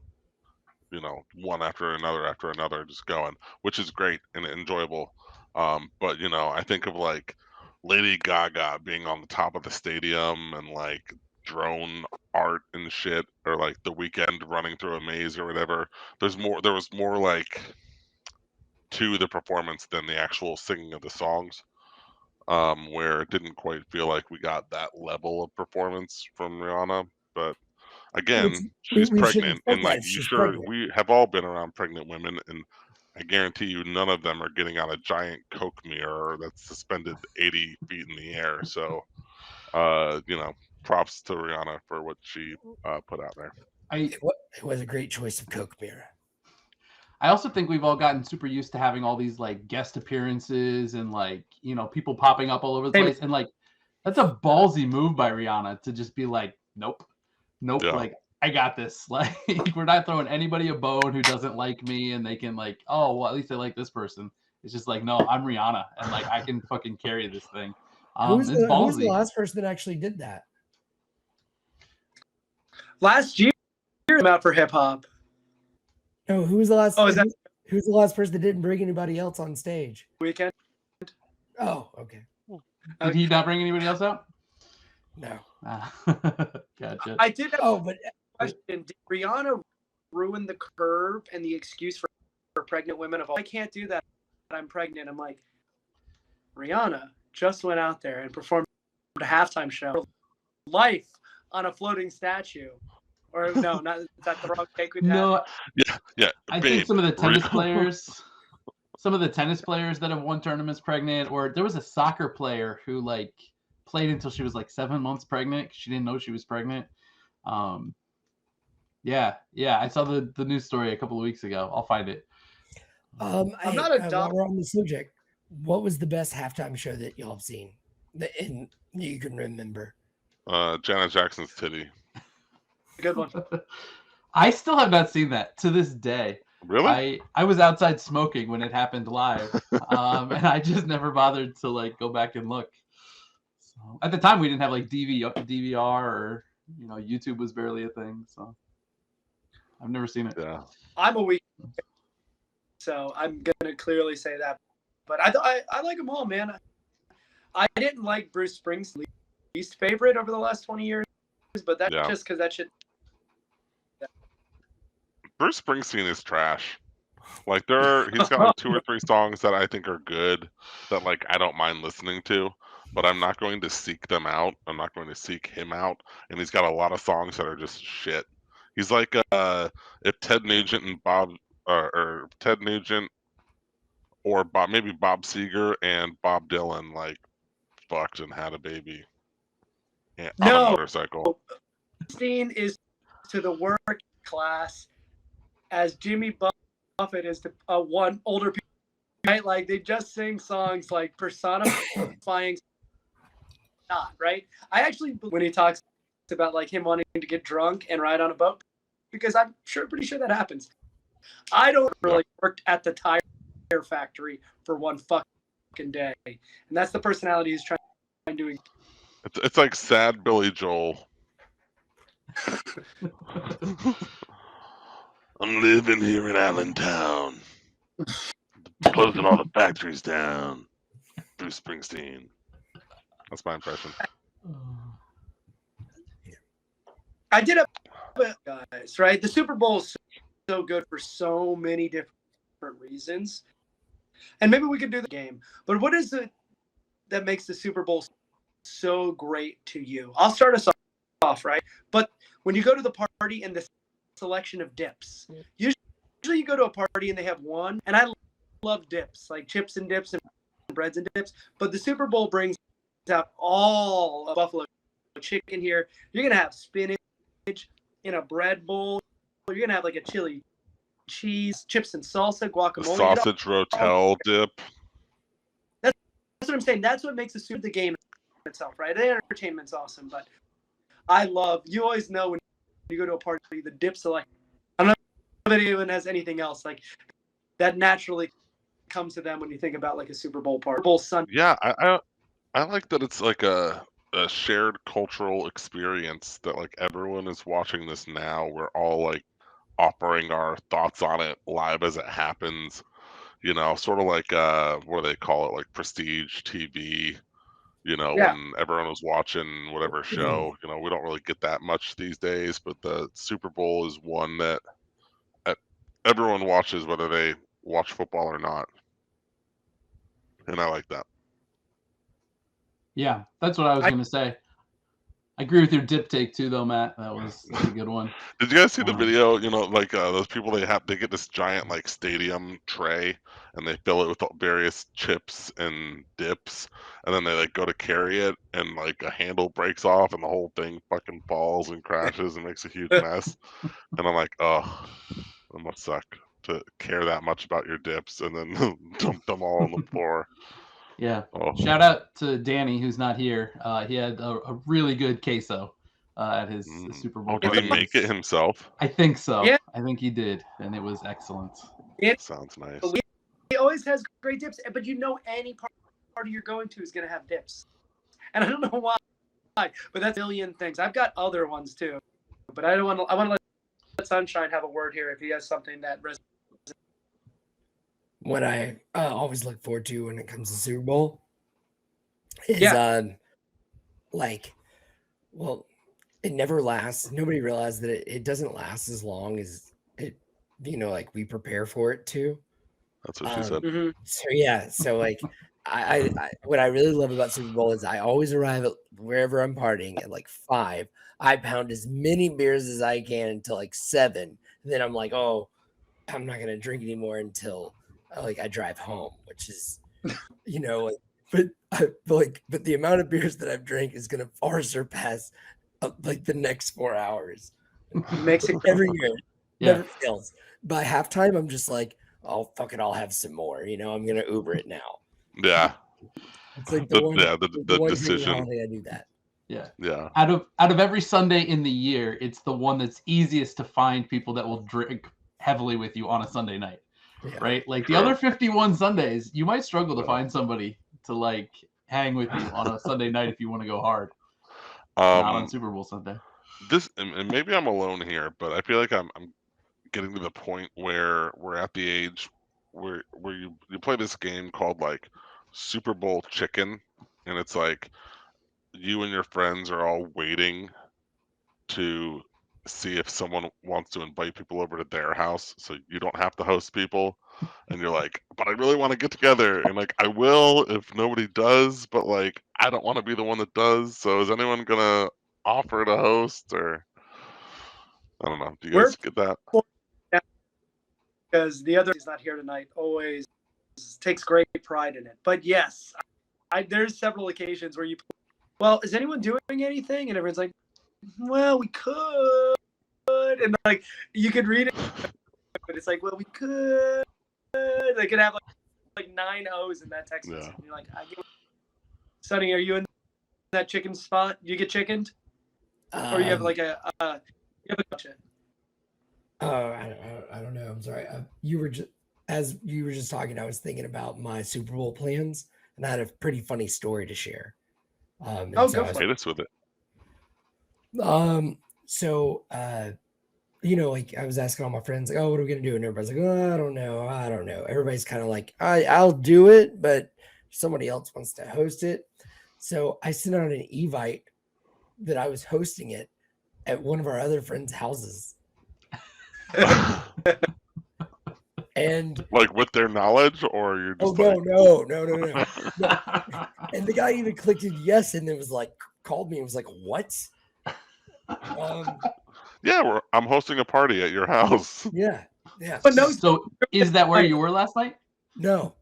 you know, one after another, just going, which is great and enjoyable. But you know, I think of like Lady Gaga being on the top of the stadium and like drone art and shit, or like The Weeknd running through a maze or whatever. There was more like to the performance than the actual singing of the songs, where it didn't quite feel like we got that level of performance from Rihanna. But again, she's pregnant, and like we have all been around pregnant women, and I guarantee you none of them are getting on a giant Coke mirror that's suspended 80 feet in the air. So, you know, props to Rihanna for what she put out there. It was a great choice of Coke mirror. I also think we've all gotten super used to having all these like guest appearances and like, you know, people popping up all over the place. And like, that's a ballsy move by Rihanna to just be like, nope, yeah. Like, I got this. Like, we're not throwing anybody a bone who doesn't like me, and they can like, oh, well, at least I like this person. It's just like, no, I'm Rihanna, and like I can fucking carry this thing. Who's the last person that actually did that? Last year, I'm out for hip hop. No, who was the last? Who's the last person that didn't bring anybody else on stage? Weeknd. Oh, okay. Did he not bring anybody else out? No. Gotcha. I did. Oh, but question: did Rihanna ruin the curve and the excuse for pregnant women of all? I can't do that. I'm pregnant. I'm like, Rihanna just went out there and performed a halftime show, life on a floating statue. Or no, not is that the wrong take with that? No, Yeah. I babe, think some of the tennis Rih- players, that have won tournaments pregnant, or there was a soccer player who like played until she was like 7 months pregnant. She didn't know she was pregnant. Yeah, I saw the news story a couple of weeks ago. I'll find it. I'm not a while dumb. we're on the subject, what was the best halftime show that y'all have seen and you can remember? Janet Jackson's titty. Good one. I still have not seen that to this day. Really? I was outside smoking when it happened live, and I just never bothered to like go back and look. So, at the time, we didn't have like DVR or YouTube was barely a thing. So I've never seen it. Yeah. I'm a weak, so I'm gonna clearly say that. But I like them all, man. I didn't like Bruce Springsteen's least favorite over the last 20 years, but that's just because that shit. Bruce Springsteen is trash. Like he's got like 2 or 3 songs that I think are good that like I don't mind listening to, but I'm not going to seek them out. I'm not going to seek him out. And he's got a lot of songs that are just shit. He's like if Ted Nugent and or Ted Nugent or maybe Bob Seger and Bob Dylan like fucked and had a baby on a motorcycle. Springsteen is to the work class as Jimmy Buffett is to one older people, right? Like they just sing songs like personifying not right. I actually, when he talks about like him wanting to get drunk and ride on a boat, because I'm pretty sure that happens. I don't really work at the tire factory for one fucking day, and that's the personality he's trying to. It's like sad Billy Joel. I'm living here in Allentown. Closing all the factories down. Bruce Springsteen. That's my impression. I did a guys, right? The Super Bowl is so good for so many different reasons. And maybe we could do the game. But what is it that makes the Super Bowl so great to you? I'll start us off, right? But when you go to the party and the selection of dips, usually you go to a party and they have one, and I love dips, like chips and dips and breads and dips, but the Super Bowl brings out all of buffalo chicken here. You're going to have spinach in a bread bowl. You're going to have like a chili cheese, chips and salsa, guacamole. Sausage rotel dip. That's what I'm saying. That's what makes the game itself, right? The entertainment's awesome, but you always know when you go to a party, the dip select. I don't know if anyone has anything else like that naturally comes to them when you think about like a Super Bowl party. Bowl Sunday. Yeah, I like that it's like a shared cultural experience that like everyone is watching this now. We're all like offering our thoughts on it live as it happens. Sort of like what do they call it? Like prestige TV. When everyone was watching whatever show, we don't really get that much these days, but the Super Bowl is one that everyone watches whether they watch football or not. And I like that. Yeah, that's what I was going to say. I agree with your dip take too, though, Matt. That's a good one. Did you guys see the video? Like those people, they get this giant like stadium tray and they fill it with various chips and dips, and then they like go to carry it and like a handle breaks off and the whole thing fucking falls and crashes and makes a huge mess. And I'm like, oh, that must suck to care that much about your dips and then dump them all on the floor. Yeah. Oh. Shout out to Danny, who's not here. He had a really good queso at his Super Bowl. Did he make it himself? I think so. Yeah. I think he did, and it was excellent. Sounds nice. He always has great dips, but any party you're going to is going to have dips. And I don't know why, but that's a million things. I've got other ones too, but I want to let Sunshine have a word here if he has something that resonates. What I always look forward to when it comes to Super Bowl is it never lasts. Nobody realized that it doesn't last as long as it, like we prepare for it to. That's what she said. Mhm. So yeah, so like I what I really love about Super Bowl is I always arrive at wherever I'm partying at like 5. I pound as many beers as I can until like 7. And then I'm like, oh, I'm not gonna drink anymore until like I drive home, which is like, but the amount of beers that I've drank is gonna far surpass like the next 4 hours. Makes it Every year, Yeah. never fails. By halftime, I'm just like, oh fuck it, I'll have some more. I'm gonna Uber it now. Yeah. It's like The one decision. holiday I do that. Yeah. Yeah. Out of every Sunday in the year, it's the one that's easiest to find people that will drink heavily with you on a Sunday night. Yeah. Right? Like the Sure. other 51 Sundays, you might struggle to find somebody to like hang with you on a Sunday night if you want to go hard. Not on Super Bowl Sunday. This, and maybe I'm alone here, but I feel like I'm getting to the point where we're at the age where you play this game called like Super Bowl Chicken, and it's like you and your friends are all waiting to see if someone wants to invite people over to their house so you don't have to host people, and you're like, but I really want to get together, and like I will if nobody does, but like I don't want to be the one that does, so is anyone gonna offer to host? Or I don't know, do you guys get that? because the other is not here tonight. Always takes great pride in it. But yes, there's several occasions where well, is anyone doing anything? And everyone's like, well, we could, and like you could read it, but it's like, well, we could. They could have like 9 O's in that text. Yeah. And you're like, Sonny, are you in that chicken spot? You get chickened, or you have like you have a gotcha. I don't know. I'm sorry. You were just talking, I was thinking about my Super Bowl plans, and I had a pretty funny story to share. Go for Hit us with it. So like I was asking all my friends, like, oh, what are we gonna do? And everybody's like, oh, I don't know. Everybody's kind of like, I'll do it, but somebody else wants to host it. So I sent out an evite that I was hosting it at one of our other friends' houses. And like with their knowledge, or you're just no. And the guy even clicked yes, and it was like called me and was like, what? Yeah, I'm hosting a party at your house. Yeah. But no. So is that where you were last night? No.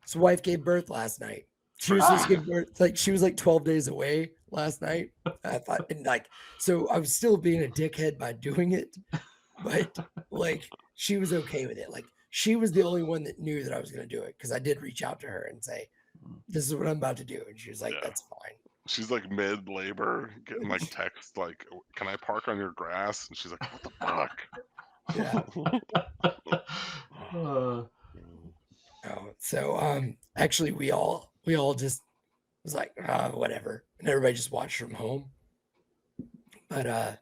His wife gave birth last night. She was just giving birth, like she was like 12 days away last night. I thought, and like, so I was still being a dickhead by doing it, but like she was okay with it. Like she was the only one that knew that I was going to do it, because I did reach out to her and say, this is what I'm about to do, and she was like, that's fine. She's like mid labor, getting like text like, can I park on your grass? And she's like, what the fuck? Yeah. So actually we all just was like, whatever, and everybody just watched from home. But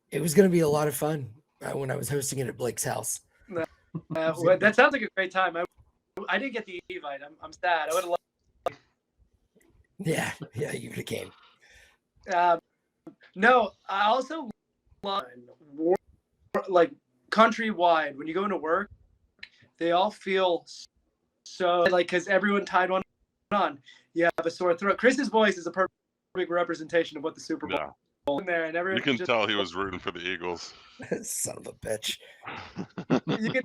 it was gonna be a lot of fun when I was hosting it at Blake's house. Well, that sounds like a great time. I didn't get the invite. I'm sad. I would have loved. Yeah, you could have came. No, I also love like countrywide. When you go into work, they all feel so like, because everyone tied one on. You have a sore throat. Chris's voice is a perfect representation of what the Super Bowl in there, and everyone. You can tell he was rooting for the Eagles. Son of a bitch. You can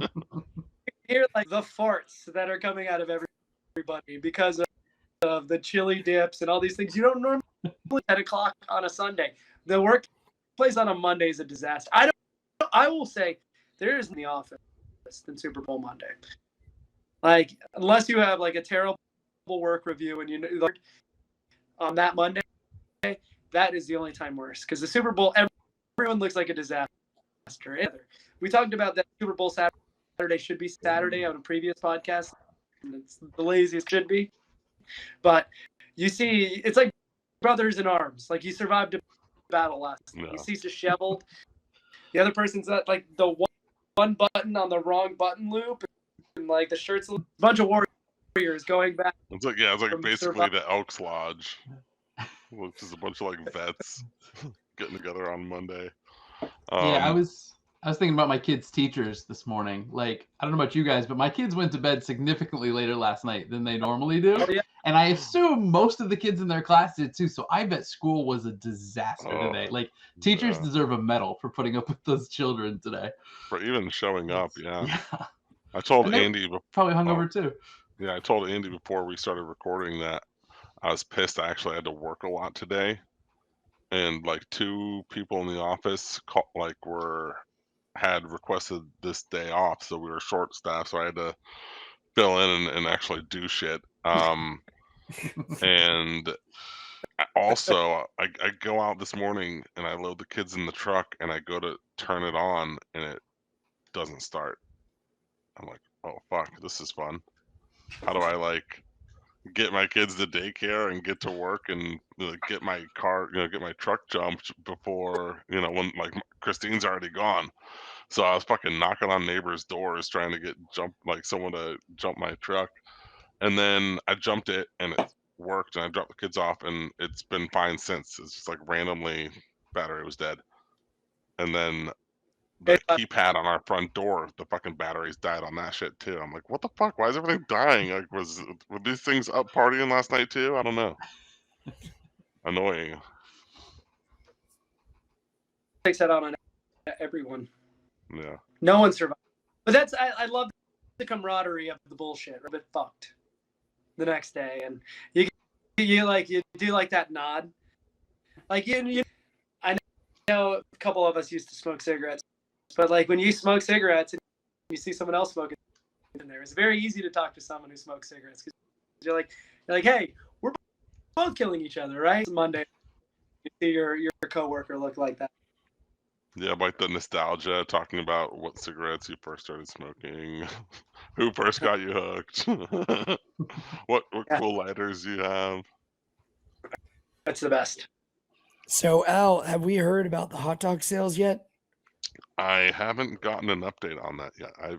hear like the farts that are coming out of everybody because of the chili dips and all these things. You don't normally at 10:00 on a Sunday. The workplace on a Monday is a disaster. I will say there is in the office than Super Bowl Monday. Like, unless you have like a terrible work review and on that Monday, that is the only time worse, because the Super Bowl, everyone looks like a disaster. We talked about that Super Bowl Saturday should be Saturday on a previous podcast. And it's the laziest should be. But you see, it's like brothers in arms. Like, you survived a battle last night. You see disheveled. The other person's at like the one button on the wrong button loop, and like the shirt's a bunch of warriors going back. It's like basically the Elks Lodge. Which is a bunch of like vets getting together on Monday. Yeah, I was thinking about my kids' teachers this morning. Like, I don't know about you guys, but my kids went to bed significantly later last night than they normally do. Oh, yeah. And I assume most of the kids in their class did too. So I bet school was a disaster Oh, today. Like, teachers yeah. deserve a medal for putting up with those children today. For even showing up, yeah. Yeah. I told And they Andy probably hungover too. Yeah, I told Andy before we started recording that I was pissed. I actually had to work a lot today, and like 2 people in the office had requested this day off, so we were short staffed. So I had to fill in and actually do shit. And I go out this morning and I load the kids in the truck and I go to turn it on and it doesn't start. I'm like, oh fuck, this is fun. How do I like get my kids to daycare and get to work and get my car, get my truck jumped before, when like Christine's already gone. So I was fucking knocking on neighbors' doors trying to get someone to jump my truck. And then I jumped it and it worked and I dropped the kids off and it's been fine since. It's just like randomly battery was dead. And then the keypad on our front door, the fucking batteries died on that shit too. I'm like, what the fuck? Why is everything dying? Like, were these things up partying last night too? I don't know. Annoying. Takes that out on everyone. Yeah. No one survived. But I love the camaraderie of the bullshit. We're a bit fucked the next day, and you do like that nod, like you. I know a couple of us used to smoke cigarettes, but like when you smoke cigarettes and you see someone else smoking in there, it's very easy to talk to someone who smokes cigarettes because you're like, hey, we're both killing each other, right? It's Monday, you see your coworker look like that. Yeah, like the nostalgia, talking about what cigarettes you first started smoking, who first got you hooked, what cool lighters you have. That's the best. So, Al, have we heard about the hot dog sales yet? I haven't gotten an update on that yet. I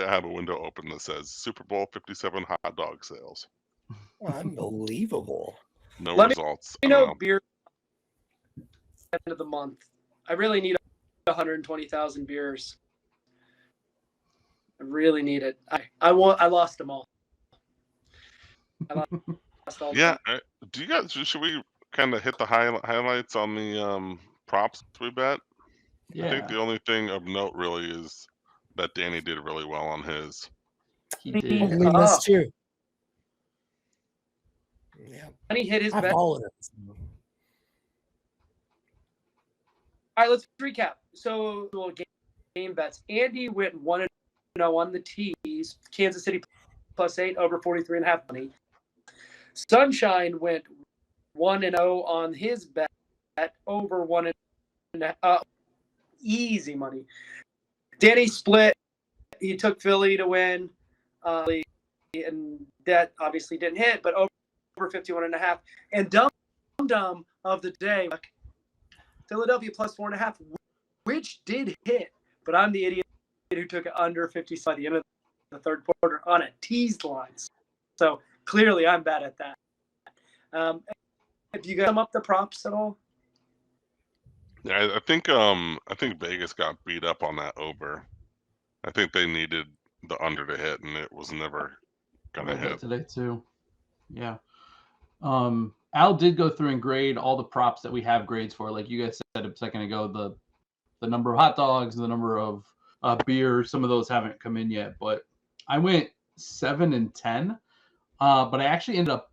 have a window open that says Super Bowl 57 hot dog sales. Unbelievable. No Let results. me know beer end of the month. I really need 120,000 beers. I really need it. I lost them all. Yeah. Do you guys? Should we kind of hit the highlights on the props we bet? Yeah. I think the only thing of note really is that Danny did really well on his. He did. Only missed 2. Yeah. And he hit his bet. All of it. All right, let's recap. So, game bets. Andy went 1-0 on the tees. Kansas City +8 over 43.5 money. Sunshine went 1-0 on his bet over 1.5 easy money. Danny split. He took Philly to win, and that obviously didn't hit, but over 51.5. And dumb of the day, Philadelphia +4.5, which did hit, but I'm the idiot who took it under 50 by the end of the third quarter on a teased line. So clearly I'm bad at that. Have you got sum up the props at all? Yeah, I think Vegas got beat up on that over. I think they needed the under to hit, and it was never gonna hit today too. Yeah. Al did go through and grade all the props that we have grades for. Like you guys said a second ago, the number of hot dogs, the number of beer. Some of those haven't come in yet, but I went 7 and 10. But I actually ended up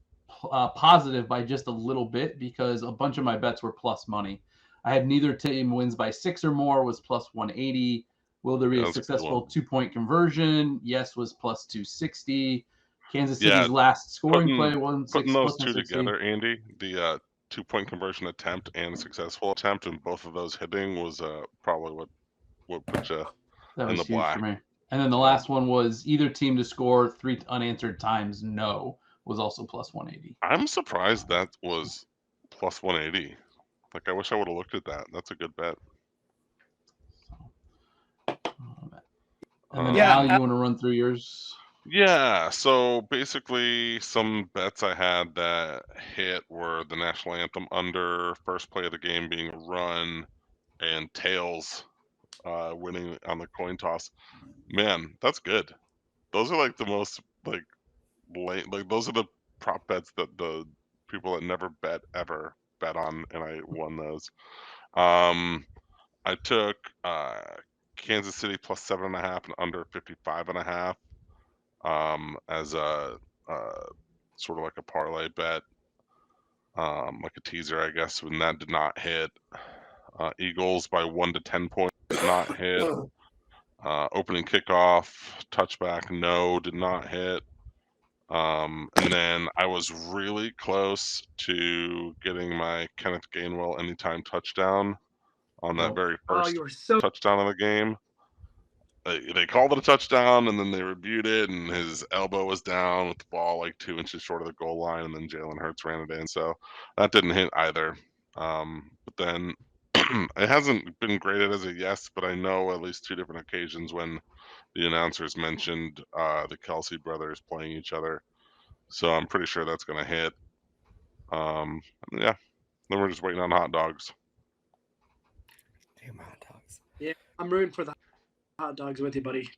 positive by just a little bit because a bunch of my bets were plus money. I had neither team wins by 6 or more was plus 180. Will there be a successful 2-point conversion? Yes was plus 260. Kansas City's last scoring play was putting those two together, Andy. The 2-point conversion attempt and successful attempt, and both of those hitting was probably what put you in the black for me. And then the last one was either team to score 3 unanswered times. No, was also plus 180. I'm surprised that was plus 180. Like I wish I would have looked at that. That's a good bet. And then Al, you want to run through yours? Yeah, so basically some bets I had that hit were the national anthem under, first play of the game being a run, and tails winning on the coin toss. Man, that's good. Those are like the most like those are the prop bets that the people that never bet ever bet on, and I won those. I took Kansas City plus 7.5 and under 55.5 as a sort of like a parlay bet, like a teaser, I guess. When that did not hit, Eagles by 1 to 10 points did not hit. Opening kickoff, touchback, no, did not hit. And then I was really close to getting my Kenneth Gainwell anytime touchdown on that Nope. very Oh, first you were so touchdown of the game. They called it a touchdown, and then they reviewed it, and his elbow was down with the ball like 2 inches short of the goal line, and then Jalen Hurts ran it in. So that didn't hit either. But then it hasn't been graded as a yes, but I know at least 2 different occasions when the announcers mentioned the Kelsey brothers playing each other. So I'm pretty sure that's going to hit. Yeah, then we're just waiting on hot dogs. Damn hot dogs. yeah. I'm rooting for the hot dogs with you, buddy.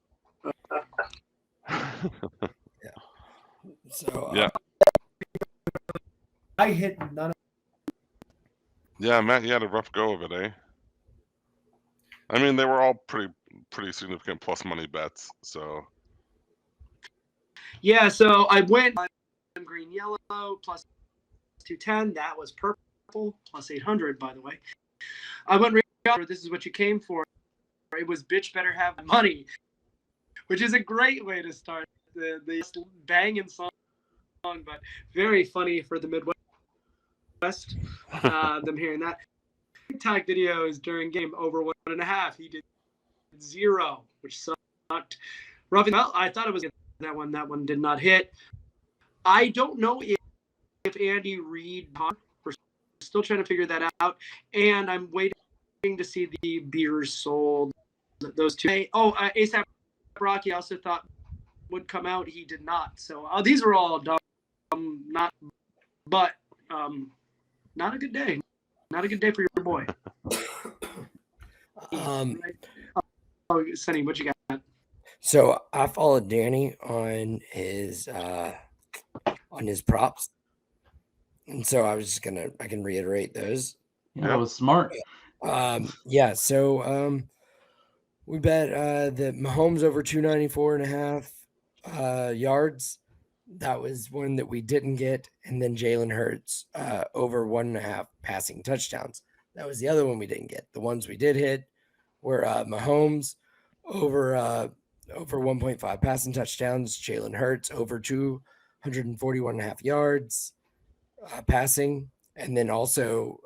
So Yeah. I hit none. Yeah, Matt, you had a rough go of it, eh? I mean, they were all pretty significant plus money bets. So Yeah, so I went green yellow plus 210. That was purple plus 800, by the way. I went red. This is what you came for. It was bitch better have money, which is a great way to start the banging song, but very funny for the Midwest. Them hearing that. TikTok videos during game over 1.5. He did 0, which sucked. Well, I thought it was that one. That one did not hit. I don't know if Andy Reid. We're still trying to figure that out, and I'm waiting to see the beers sold. Those two. Oh, ASAP Rocky also thought would come out. He did not. So these are all dumb. Not a good day. Not a good day for your boy. Oh, Sonny, what you got? So I followed Danny on his props, and so I was just I can reiterate those. Yeah, that was smart. Yeah. So we bet that Mahomes over 294.5 yards. That was one that we didn't get, and then Jalen Hurts over 1.5 passing touchdowns. That was the other one we didn't get. The ones we did hit were Mahomes over 1.5 passing touchdowns, Jalen Hurts over 241.5 yards passing, and then also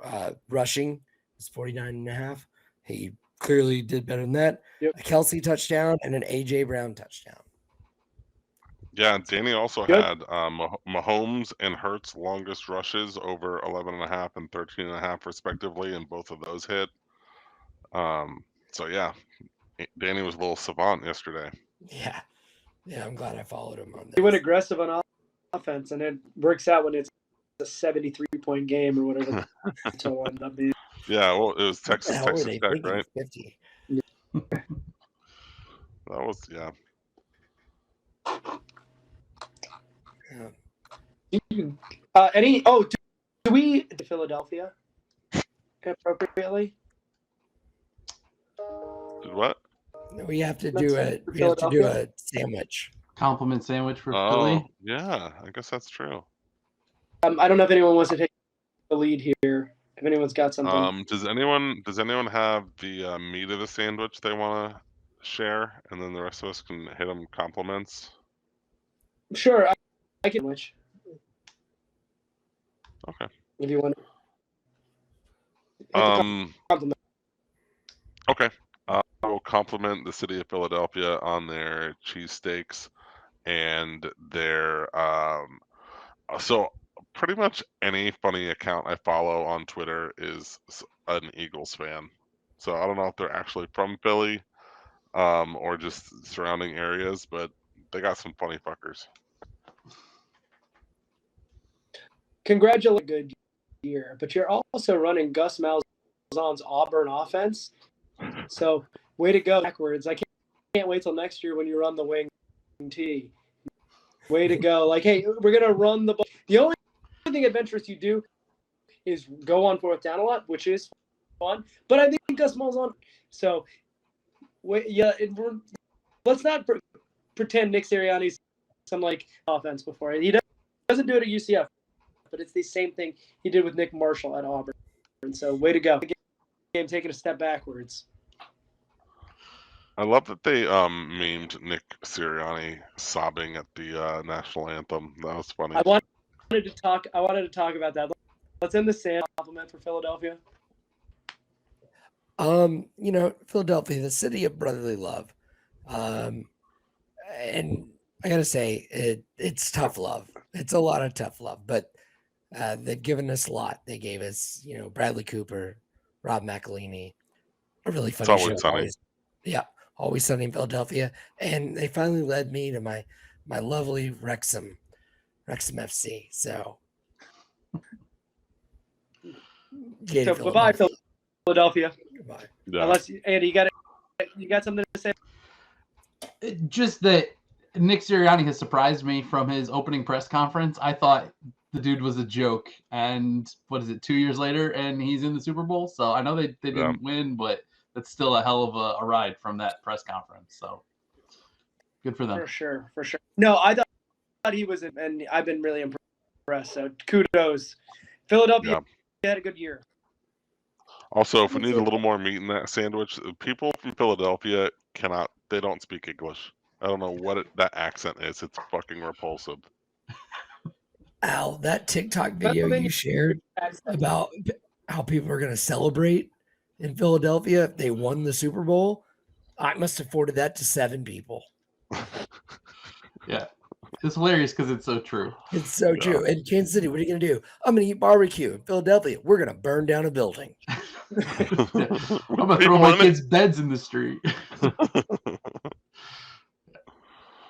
rushing is 49.5. He clearly did better than that. Yep. A Kelsey touchdown and an AJ Brown touchdown. yeah, Danny also Good. had Mahomes and Hurts longest rushes over 11.5 and 13.5 respectively, and both of those hit. So yeah, Danny was a little savant yesterday. Yeah, I'm glad I followed him on He went this. aggressive on offense, and it works out when it's a 73-point game or whatever the total ended up being. Yeah, well, it was What the Texas hell were Tech, they thinking? right? 50. That was yeah. Do we to Philadelphia appropriately? Did what? We have to Let's do say we have to do Philadelphia. a sandwich. Compliment sandwich for Oh, Philly. yeah, I guess that's true. I don't know if anyone wants to take the lead here. If anyone's got something. Does anyone have the meat of the sandwich they want to share, and then the rest of us can hit them compliments? Sure, I can which. Okay. If you want. Compliment. Okay. I will compliment the city of Philadelphia on their cheesesteaks and their so pretty much any funny account I follow on Twitter is an Eagles fan. So I don't know if they're actually from Philly or just surrounding areas, but they got some funny fuckers. Congratulations, good year, but you're also running Gus Malzahn's Auburn offense. So way to go backwards. I can't wait till next year when you run the wing T. Way to go. Like, hey, we're going to run the ball. The only thing adventurous you do is go on fourth down a lot, which is fun. But I think Gus Malzahn. So, let's not pretend Nick Sirianni's some like offense before. He doesn't do it at UCF, but it's the same thing he did with Nick Marshall at Auburn. And so, way to go. The game taking a step backwards. I love that they memed Nick Sirianni sobbing at the national anthem. That was funny. I wanted to talk about that. Let's end the sand compliment for Philadelphia. Philadelphia, the city of brotherly love. And I gotta say, it's tough love. It's a lot of tough love, but they've given us a lot. They gave us, Bradley Cooper, Rob McElhenney, a really funny Always show. Sunny. Always Sunny in Philadelphia. And they finally led me to my lovely Wrexham FC. So Bye-bye, Philadelphia. Goodbye. Yeah. Unless, Andy, you got something to say? Just that Nick Sirianni has surprised me from his opening press conference. I thought the dude was a joke, and 2 years later, and he's in the Super Bowl. So I know they didn't win, but that's still a hell of a ride from that press conference. So good for them. For sure. No, I thought he was, and I've been really impressed. So kudos, Philadelphia had a good year. Also, if we need a little more meat in that sandwich, people from Philadelphia they don't speak English. I don't know what that accent is. It's fucking repulsive. Al, that TikTok video you shared about how people are going to celebrate in Philadelphia if they won the Super Bowl, I must have forwarded that to 7 people. Yeah. It's hilarious because it's so true. It's so true. In Kansas City, what are you going to do? I'm going to eat barbecue. In Philadelphia, we're going to burn down a building. I'm going to throw my kids' beds in the street.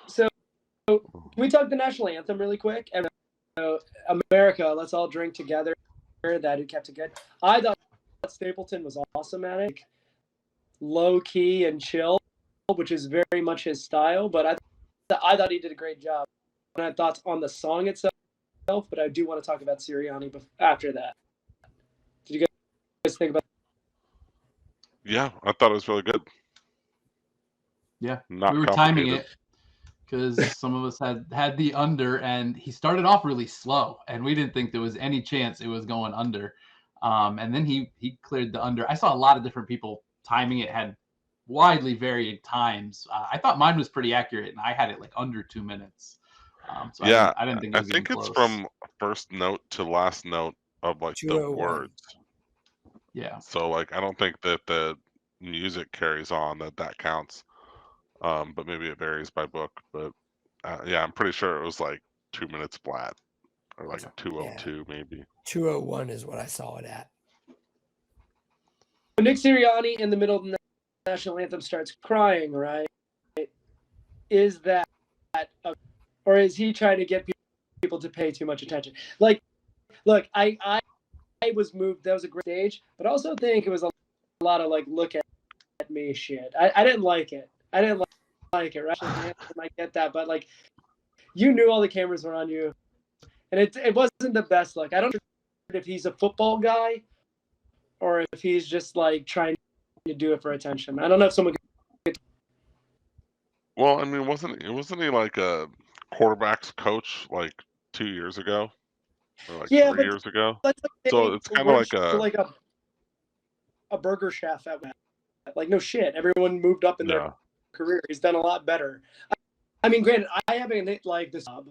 So, can we talk the national anthem really quick? America, let's all drink together. That who kept it good. I thought Stapleton was awesome at it. Low key and chill, which is very much his style, but I thought he did a great job. And I thought on the song itself, but I do want to talk about Sirianni after that. Did you guys think about that? Yeah, I thought it was really good. Yeah, Not we were timing it because some of us had the under, and he started off really slow, and we didn't think there was any chance it was going under. And then he cleared the under. I saw a lot of different people timing it, had widely varied times. I thought mine was pretty accurate, and I had it like under 2 minutes. So yeah, I didn't think it was even it's close. from first note to last note of like the 201. words. Yeah. So like I don't think that the music carries on that counts. But maybe it varies by book. But yeah, I'm pretty sure it was like 2 minutes flat, or like 2:02 maybe. 201 is what I saw it at. Nick Sirianni in the middle of the national anthem starts crying, right? Is that, or is he trying to get people to pay too much attention? Like, look, I was moved. That was a great stage, but I also think it was a lot of like, look at me shit. I didn't like it. I didn't like it, right? I get that, but like, you knew all the cameras were on you, and it wasn't the best look. I don't know if he's a football guy or if he's just like trying to do it for attention. I don't know if someone. Well, I mean, wasn't he like a quarterback's coach like 2 years ago, or like 3 years ago? So it's kind of like a burger chef at like no shit. Everyone moved up in their career. He's done a lot better. I mean, granted, I haven't like this job,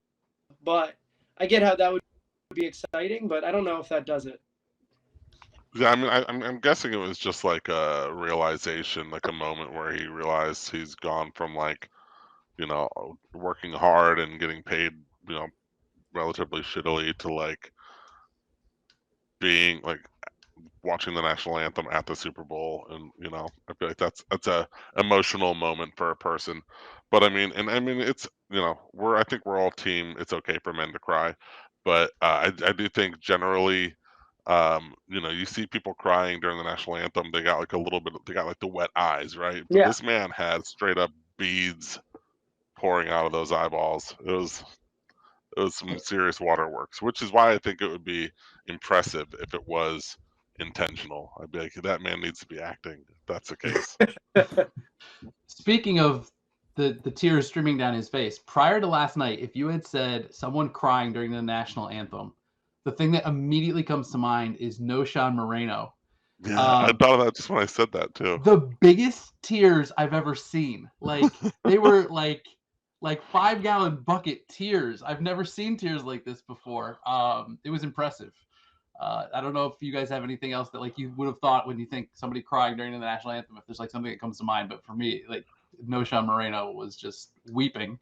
but I get how that would be exciting. But I don't know if that does it. Yeah, I mean, I'm guessing it was just like a realization, like a moment where he realized he's gone from like, working hard and getting paid, relatively shittily to like being like watching the national anthem at the Super Bowl, and I feel like that's a emotional moment for a person. But I mean, it's I think we're all team. It's okay for men to cry, but I do think generally, you see people crying during the national anthem. They got like a little bit. They got like the wet eyes, right? But Yeah. this man had straight up beads pouring out of those eyeballs. It was some serious waterworks, which is why I think it would be impressive if it was intentional. I'd be like, that man needs to be acting if that's the case. Speaking of the tears streaming down his face, prior to last night, if you had said someone crying during the national anthem, the thing that immediately comes to mind is Noshan Moreno. Yeah, I thought of that just when I said that too. The biggest tears I've ever seen. Like they were like 5-gallon bucket tears. I've never seen tears like this before. It was impressive. I don't know if you guys have anything else that like you would have thought when you think somebody crying during the national anthem, if there's like something that comes to mind. But for me, like Noshan Moreno was just weeping.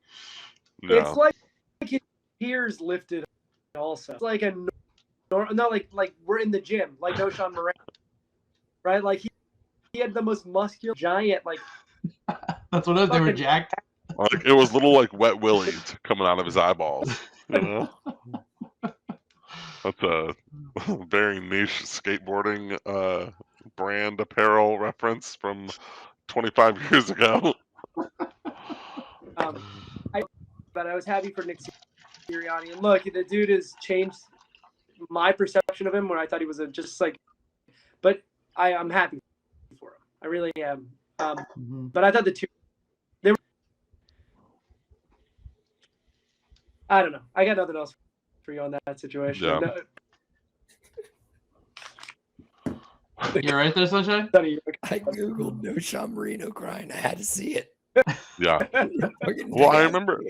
Yeah. It's like his tears lifted also. It's like not like we're in the gym, like Noshan Moreno. Right? Like he had the most muscular giant, like That's what it was. They were jacked. Like it was little like wet willies coming out of his eyeballs. You know? That's a very niche skateboarding brand apparel reference from 25 years ago. But I was happy for Nick Sirianni. And look, the dude has changed my perception of him when I thought he was but I'm happy for him. I really am. But I thought I don't know. I got nothing else for you on that situation. Yeah. You're right there, Sunshine? I googled Noshan Marino crying. I had to see it. Yeah. Well, I remember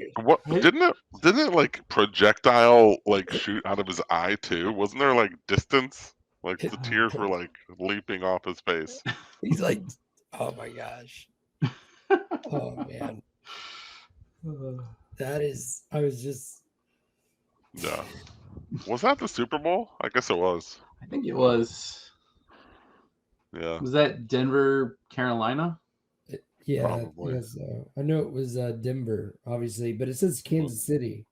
didn't it like projectile like shoot out of his eye too? Wasn't there like distance? Like the tears were like leaping off his face. He's like, oh my gosh. Oh man. I was just. Yeah. Was that the Super Bowl? I guess it was. I think it was. Yeah. Was that Denver, Carolina? Yeah, Probably. yes, I know it was Denver, obviously, but it says Kansas City.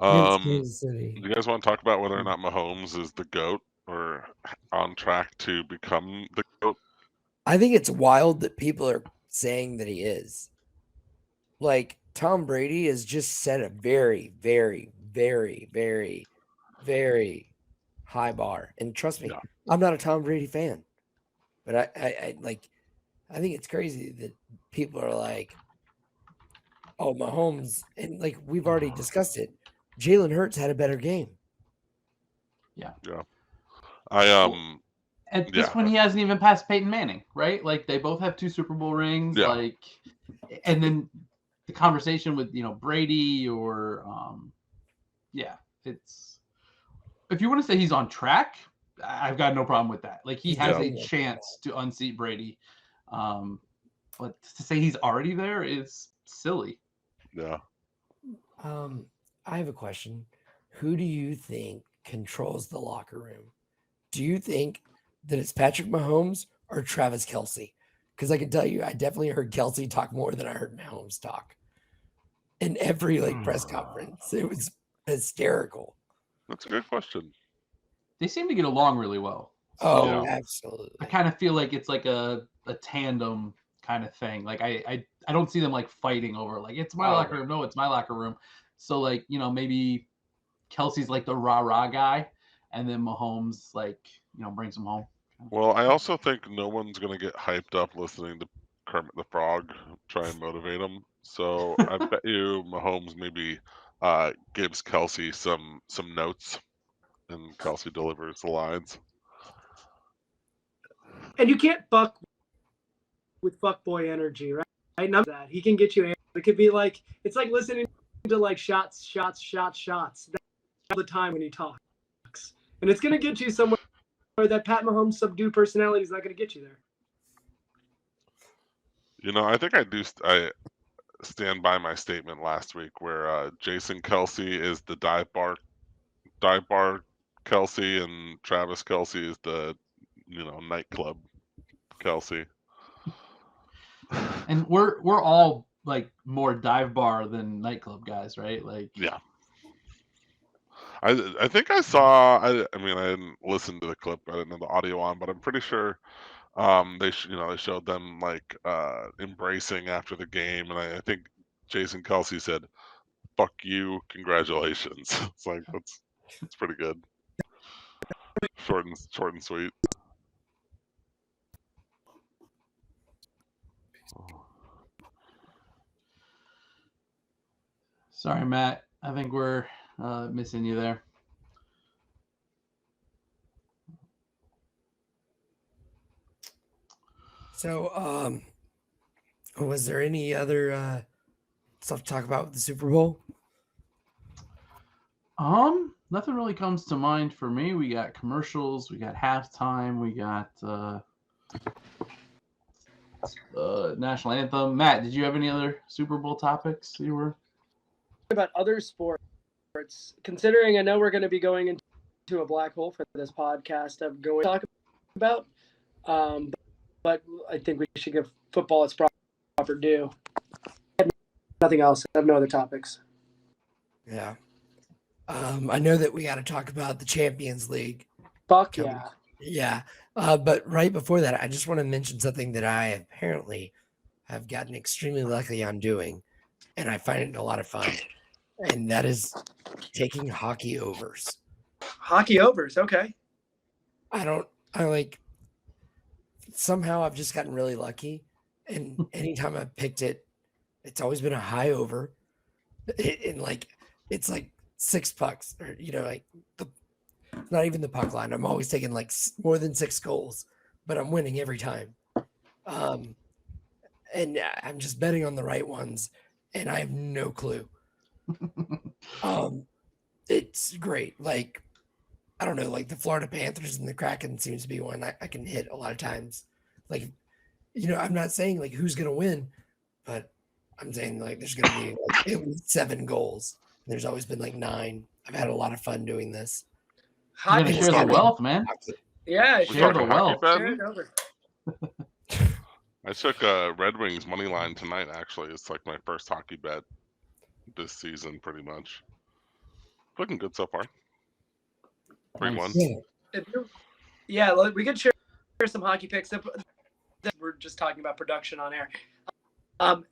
Kansas City. Do you guys want to talk about whether or not Mahomes is the GOAT or on track to become the GOAT? I think it's wild that people are saying that he is. Like Tom Brady has just set a very, very, very, very, very high bar. And trust me, I'm not a Tom Brady fan. But I think it's crazy that people are like, oh, Mahomes, and like we've already discussed it. Jalen Hurts had a better game. Yeah. At this point, he hasn't even passed Peyton Manning, right? Like they both have 2 Super Bowl rings. Yeah. Like, and then the conversation with Brady or it's if you want to say he's on track, I've got no problem with that. Like he has a chance to unseat Brady, but to say he's already there is silly. Yeah. I have a question. Who do you think controls the locker room? Do you think that it's Patrick Mahomes or Travis Kelce? Because I can tell you, I definitely heard Kelce talk more than I heard Mahomes talk. In every press conference, it was hysterical. That's a good question. They seem to get along really well. Oh, So absolutely. I kind of feel like it's like a tandem kind of thing. Like I don't see them like fighting over like it's my locker room. No, it's my locker room. So like, maybe Kelsey's like the rah-rah guy and then Mahomes like, brings him home. Well, I also think no one's going to get hyped up listening to Kermit the Frog try and motivate him. So I bet you Mahomes maybe gives Kelce some notes and Kelce delivers the lines. And you can't fuck with fuckboy energy, right? None of that. He can get you. It could be like it's like listening to like shots all the time when he talks, and it's gonna get you somewhere that Pat Mahomes subdued personality is not gonna get you there. I think I stand by my statement last week where Jason Kelce is the dive bar Kelce and Travis Kelce is the nightclub Kelce. And we're all like more dive bar than nightclub guys, right? Like, Yeah. I think I saw. I mean, I didn't listen to the clip. I didn't have the audio on, but I'm pretty sure they showed them like embracing after the game, and I think Jason Kelsey said, "Fuck you, congratulations." It's like that's pretty good. Short and sweet. sorry, Matt. I think we're missing you there. So, was there any other stuff to talk about with the Super Bowl? Nothing really comes to mind for me. We got commercials, we got halftime, we got national anthem. Matt, did you have any other Super Bowl topics you were? About other sports, considering I know we're going to be going into a black hole for this podcast, I'm going to talk about. But I think we should give football its proper due. Nothing else. I have no other topics. Yeah. I know that we got to talk about the Champions League. Fuck yeah. Yeah. But right before that, I just want to mention something that I apparently have gotten extremely lucky on doing, and I find it a lot of fun. And that is taking hockey overs. Hockey overs, okay. Somehow I've just gotten really lucky. And anytime I've picked it, it's always been a high over. It's like 6 pucks, or not even the puck line. I'm always taking like more than 6 goals, but I'm winning every time. And I'm just betting on the right ones, and I have no clue. It's great. Like, I don't know, like the Florida Panthers and the Kraken seems to be one I can hit a lot of times. Like, I'm not saying like who's gonna win, but I'm saying like there's gonna be like, at least 7 goals. There's always been like 9. I've had a lot of fun doing this. You're gonna share the wealth, man. Yeah, Share the wealth. Share it over. I took Red Wings money line tonight. Actually, it's like my first hockey bet this season, pretty much. Looking good so far. 3-1. Yeah, we could share some hockey picks. We're just talking about production on air.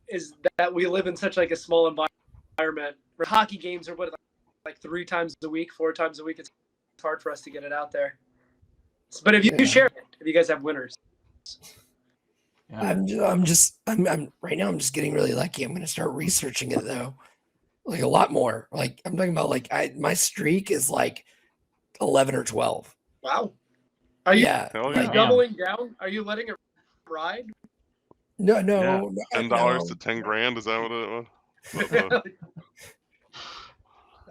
Is that we live in such like a small environment where hockey games are like 3 times a week, 4 times a week. It's hard for us to get it out there. But if you share it, if you guys have winners. Yeah. I'm right now I'm just getting really lucky. I'm going to start researching it though. Like a lot more. Like I'm talking about like my streak is like 11 or 12. Wow. Are you yeah. doubling down? Are you letting it ride? No. $10 to $10,000. Is that what it was?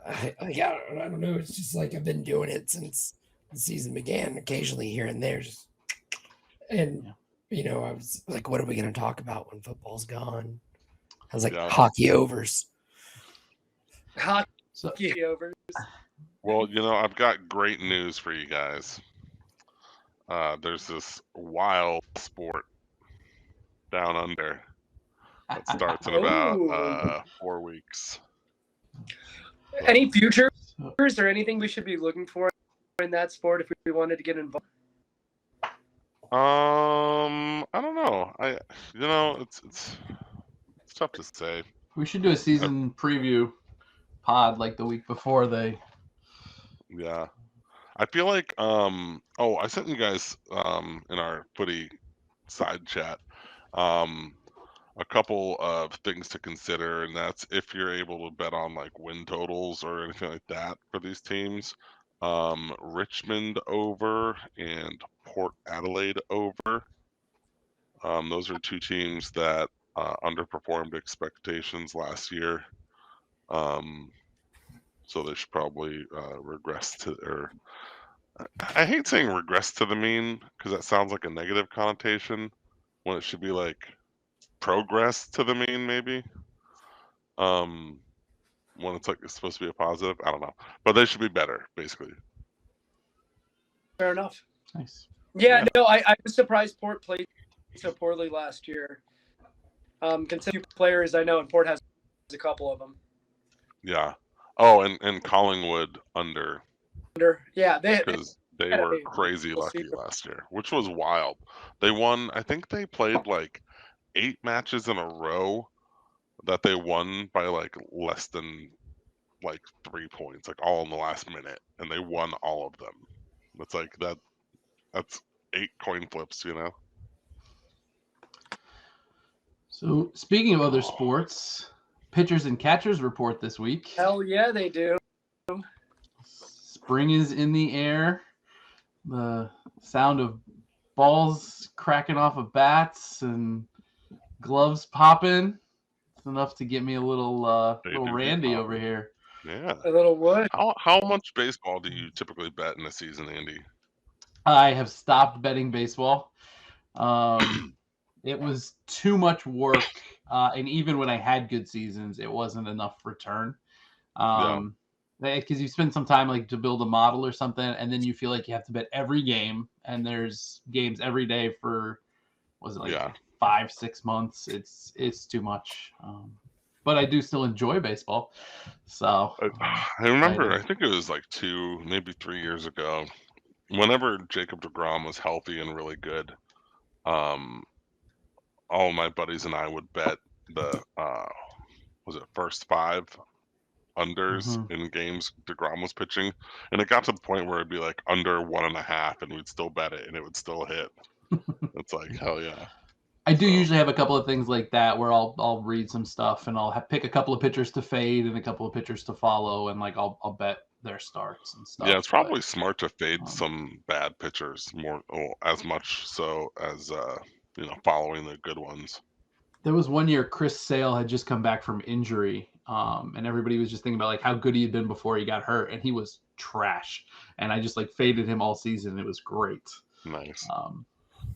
I don't know. It's just like I've been doing it since the season began, occasionally here and there. I was like, what are we going to talk about when football's gone? I was like, hockey overs. Hockey overs. Well, I've got great news for you guys. There's this wild sport down under that starts in about 4 weeks. Any futures or anything we should be looking for in that sport if we wanted to get involved? I don't know. It's tough to say. We should do a season preview pod like the week before they. Yeah, I feel like I sent you guys in our footy side chat a couple of things to consider, and that's if you're able to bet on like win totals or anything like that for these teams. Richmond over and Port Adelaide over. Those are 2 teams that underperformed expectations last year. So they should probably regress to, or I hate saying regress to the mean because that sounds like a negative connotation when it should be like progress to the mean, maybe. When it's supposed to be a positive, I don't know, but they should be better, basically. Fair enough. Nice. Yeah. No, I was surprised Port played so poorly last year. Consider players I know, and Port has a couple of them. Yeah. Oh, and Collingwood under Yeah, because they had were a crazy full lucky season. last year, which was wild. They won. I think they played like 8 matches in a row that they won by like less than like 3 points, like all in the last minute, and they won all of them. It's like that's 8 coin flips, you know. So speaking of other sports, pitchers and catchers report this week. Hell yeah, they do. Spring is in the air. The sound of balls cracking off of bats and gloves popping. It's enough to get me a little They little do get randy over popping. here. Yeah. A little wood. How much baseball do you typically bet in a season, Andy? I have stopped betting baseball. It was too much work, and even when I had good seasons, it wasn't enough return. Because you spend some time like to build a model or something, and then you feel like you have to bet every game, and there's games every day for was it like 5-6 months? It's too much. But I do still enjoy baseball. So I remember, I think it was like 2, maybe 3 years ago, whenever Jacob deGrom was healthy and really good, all my buddies and I would bet the was it first 5 unders in games deGrom was pitching, and it got to the point where it'd be like under 1.5, and we'd still bet it, and it would still hit. It's like hell yeah. I do usually have a couple of things like that where I'll read some stuff and I'll pick a couple of pitchers to fade and a couple of pitchers to follow, and like I'll bet their starts and stuff. Yeah, it's probably smart to fade some bad pitchers more, as much so as following the good ones. There was one year Chris Sale had just come back from injury, and everybody was just thinking about like how good he had been before he got hurt, and he was trash. And I just like faded him all season. It was great. Nice.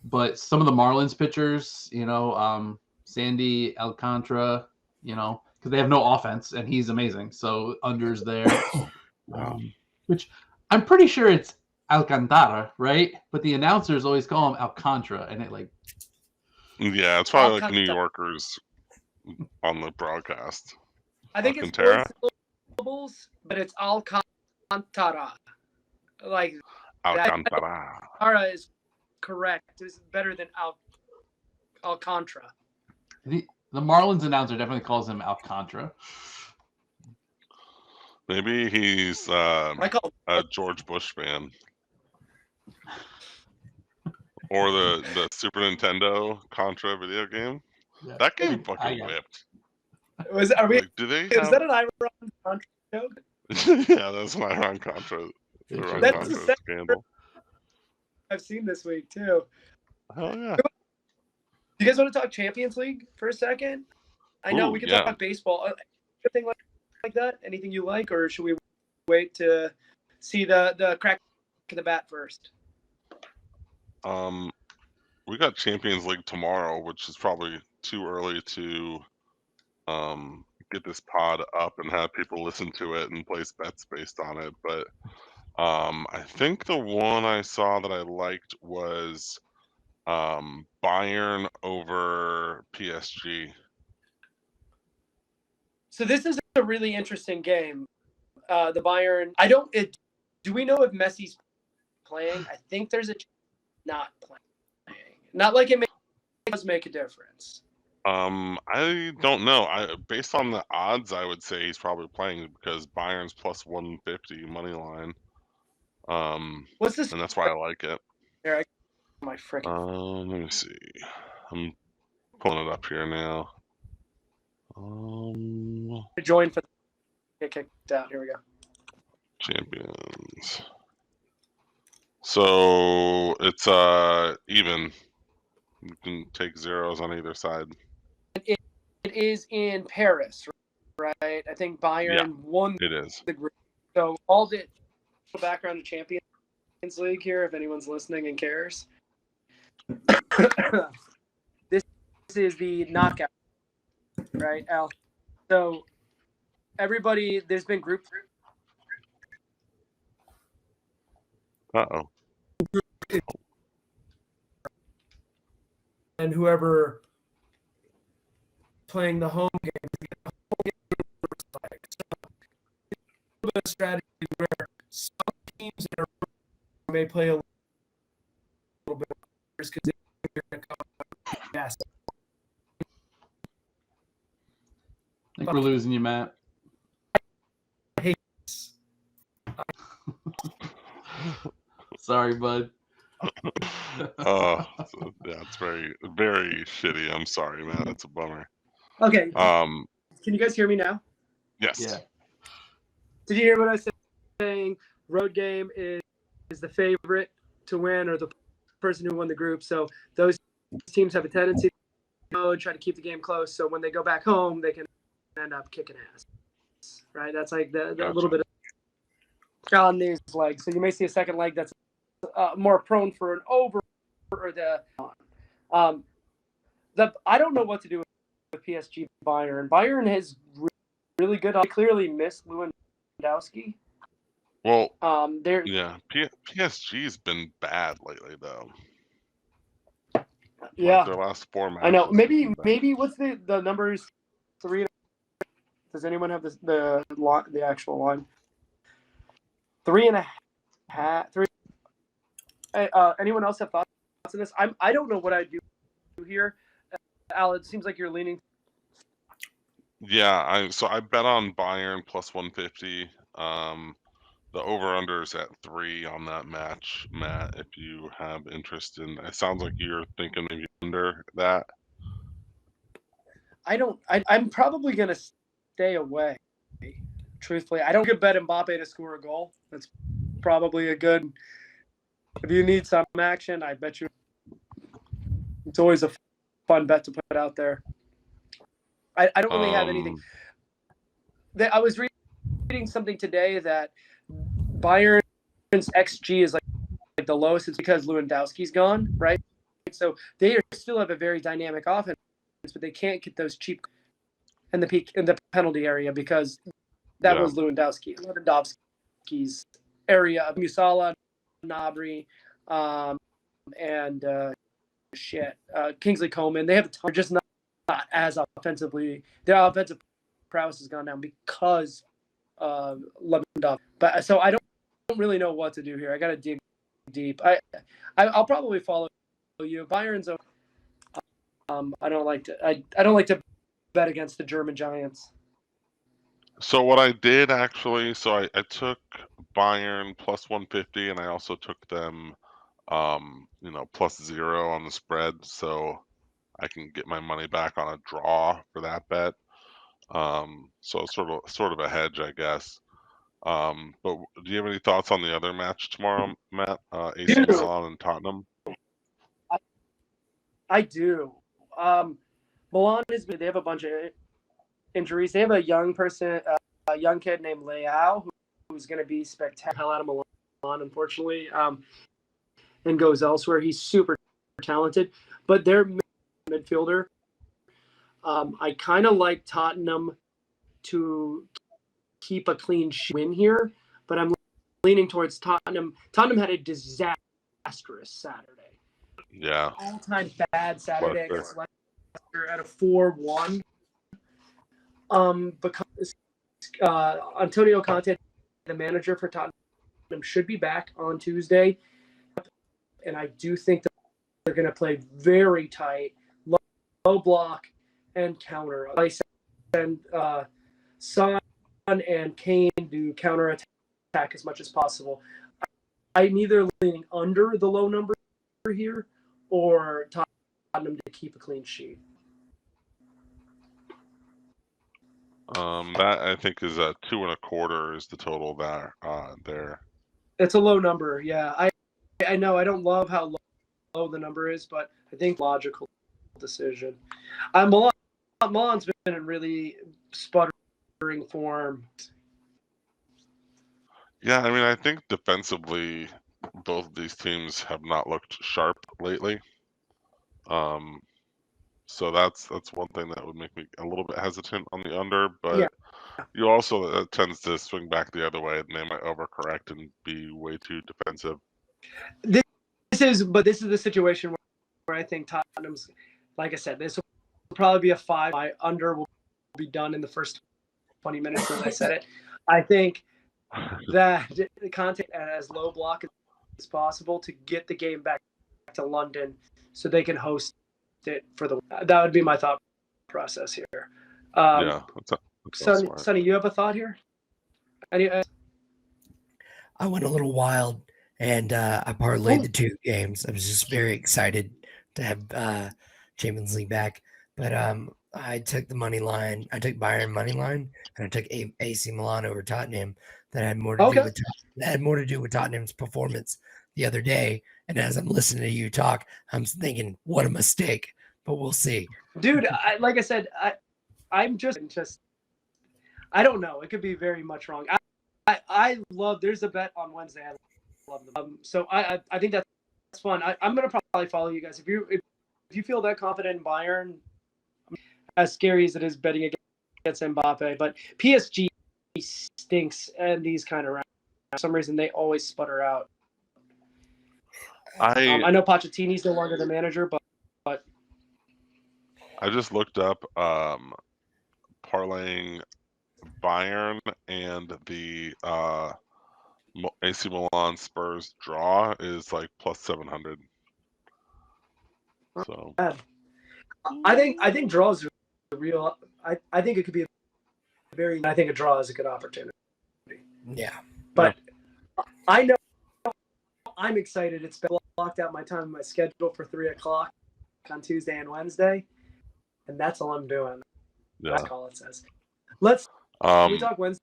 But some of the Marlins pitchers, Sandy Alcantara, because they have no offense, and he's amazing. So unders there, which I'm pretty sure it's Alcantara, right? But the announcers always call him Alcantara, and it like. Yeah, it's probably like New Yorkers on the broadcast. I think Alcantara? it's 4 syllables, but it's Alcantara. Like Alcantara. Alcantara is correct. It's better than Alcantara. The Marlins announcer definitely calls him Alcantara. Maybe he's a George Bush fan. Or the Super Nintendo Contra video game. Yeah, that game fucking whipped. Is that an Iron Contra joke? Yeah, that's an Iron Contra. That's the scandal I've seen this week too. Hell yeah. You guys want to talk Champions League for a second? I know we can talk baseball. Anything like that? Anything you like, or should we wait to see the crack of the bat first? We got Champions League tomorrow, which is probably too early to get this pod up and have people listen to it and place bets based on it. But I think the one I saw that I liked was Bayern over PSG. So this is a really interesting game. The Bayern. Do we know if Messi's playing? I think there's a not playing. Not like it does make a difference. I don't know. Based on the odds, I would say he's probably playing because Bayern's plus 150 money line. What's this? And that's why I like it. Here, I got my freaking. Let me see. I'm pulling it up here now. Join for get kicked out. Here we go. Champions. So it's even. You can take zeros on either side. It is in Paris, right? I think Bayern won the group. So all the background of Champions League here, if anyone's listening and cares. This is the knockout, right, Al? So everybody, there's been group. Uh-oh. And whoever playing the home game. So, a little bit of strategy where some teams in a row may play a little bit because they're going to come fast. I think we're losing you, Matt. Sorry, bud. Yeah, it's very, very shitty. I'm sorry, man. It's a bummer. Okay. Can you guys hear me now? Yes. Yeah. Did you hear what I was saying? Road game is the favorite to win, or the person who won the group. So those teams have a tendency to go and try to keep the game close. So when they go back home, they can end up kicking ass. Right? That's like the Gotcha. little bit of on these legs. So you may see a second leg that's more prone for an over or the. I don't know what to do with PSG Bayern. Bayern has really good. I clearly missed Lewandowski. Well, They're yeah, PSG's been bad lately, though. yeah. Like their last 4 matches. I know. have been bad. Maybe what's the numbers? 3. Does anyone have the actual line? 3.5. 3. Anyone else have thoughts on this? I don't know what I do here. Al, it seems like you're leaning. Yeah, I bet on Bayern plus 150. The over/under is at 3 on that match, Matt. If you have interest in, it sounds like you're thinking maybe under that. I'm probably gonna stay away. Truthfully, I don't bet Mbappe to score a goal. That's probably a good. If you need some action, I bet you it's always a fun bet to put out there. I don't really have anything. I was reading something today that Bayern's XG is like the lowest. It's because Lewandowski's gone, right? So they still have a very dynamic offense, but they can't get those cheap in the penalty area because that was Lewandowski's area of Musala, Gnabry, and Kingsley Coman. They have they're just not as offensively. Their offensive prowess has gone down because of Lewandowski. But so I don't really know what to do here. I got to dig deep. I'll probably follow you. Bayern's. I don't like to bet against the German giants. So what I did actually, I took Bayern plus 150, and I also took them, plus 0 on the spread, so I can get my money back on a draw for that bet. So sort of a hedge, I guess. But do you have any thoughts on the other match tomorrow, Matt? AC Milan and Tottenham. I do. Milan they have a bunch of injuries. They have a young kid named Leao who's going to be spectacular. Hell out of Milan, unfortunately, and goes elsewhere. He's super talented, but their midfielder. I kind of like Tottenham to keep a clean win here, but I'm leaning towards Tottenham. Tottenham had a disastrous Saturday. Yeah. All-time bad Saturday Leicester. against Leicester at a 4-1. Because Antonio Conte, the manager for Tottenham, should be back on Tuesday, and I do think that they're going to play very tight, low block and counter. I send Son and Kane to counter attack as much as possible. I'm either leaning under the low number here or Tottenham to keep a clean sheet. That I think is 2.25 is the total there. It's a low number, yeah. I know I don't love how low the number is, but I think logical decision. Milan's been in really sputtering form. Yeah, I mean, I think defensively, both of these teams have not looked sharp lately. So that's one thing that would make me a little bit hesitant on the under, but Yeah. you also tends to swing back the other way, and they might overcorrect and be way too defensive. This is the situation where I think Tottenham's, like I said, this will probably be a 5. My under will be done in the first 20 minutes as I said it. I think that the content at as low block as possible to get the game back to London so they can host it for the. That would be my thought process here. Yeah, that's smart. Sonny, you have a thought here? Any? I went a little wild, and I parlayed the 2 games. I was just very excited to have Champions League back. But I took the money line. I took Bayern money line, and I took AC Milan over Tottenham. That had more to do with Tottenham's performance the other day. And as I'm listening to you talk, I'm thinking, what a mistake. But we'll see. Dude, like I said, I'm just I don't know. It could be very much wrong. I love. There's a bet on Wednesday. I love them. So I think that's fun. I'm gonna probably follow you guys if you feel that confident in Bayern. As scary as it is betting against Mbappe, but PSG stinks in these kind of rounds. For some reason, they always sputter out. I know Pochettino's no longer the manager, but I just looked up parlaying Bayern and the AC Milan Spurs draw is like plus 700. So I think draws are real. I think it could be I think a draw is a good opportunity. Yeah. But I know I'm excited. It's been blocked out my time in my schedule for 3:00 on Tuesday and Wednesday, and that's all I'm doing. yeah, That's all it says. Can we talk Wednesday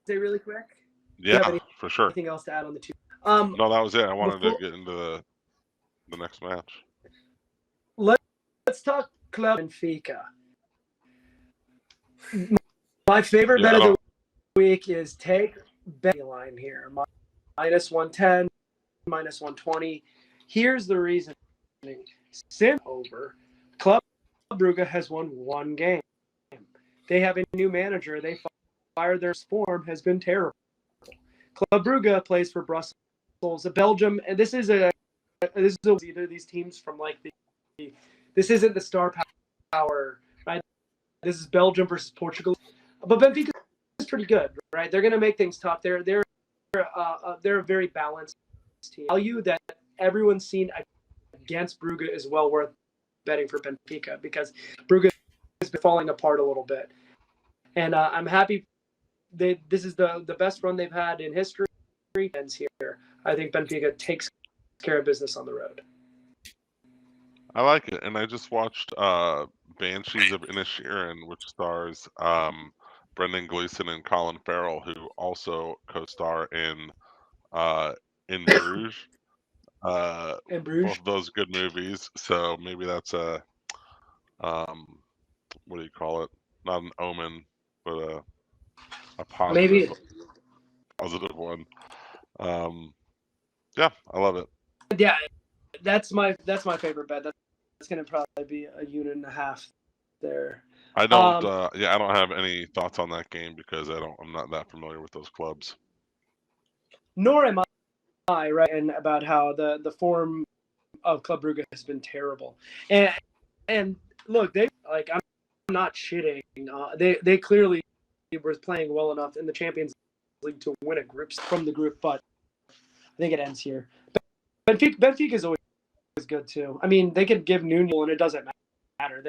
really quick? yeah, for sure. Anything else to add on the 2? No, that was it. I wanted to get into the next match. Let's talk Club Benfica. My favorite bet of the week is take bet line here. Minus 110, minus 120. Here's the reason. Since over, Club Brugge has won 1 game. They have a new manager. They fired their form has been terrible. Club Brugge plays for Brussels, Belgium, and this is either of these teams from like this isn't the star power, right? This is Belgium versus Portugal, but Benfica is pretty good, right? They're going to make things tough. They're a very balanced team. Value that everyone's seen against Brugge is well worth betting for Benfica because Brugge has been falling apart a little bit, and I'm happy. This is the best run they've had in history. Ends here. I think Benfica takes care of business on the road. I like it, and I just watched Banshees of Inisherin, which stars Brendan Gleeson and Colin Farrell, who also co-star in Bruges. In Bruges, both of those good movies. So maybe that's a what do you call it? Not an omen, but a positive, positive one. Yeah, I love it. Yeah, that's my favorite bet. That's going to probably be a unit and a half there. I don't. I don't have any thoughts on that game because I'm not that familiar with those clubs. Nor am I, right? And about how the form of Club Brugge has been terrible. And look, I'm not shitting. They clearly were playing well enough in the Champions League to win a group from the group, but I think it ends here. Benfica is always good too. I mean, they could give Nuno and it doesn't matter.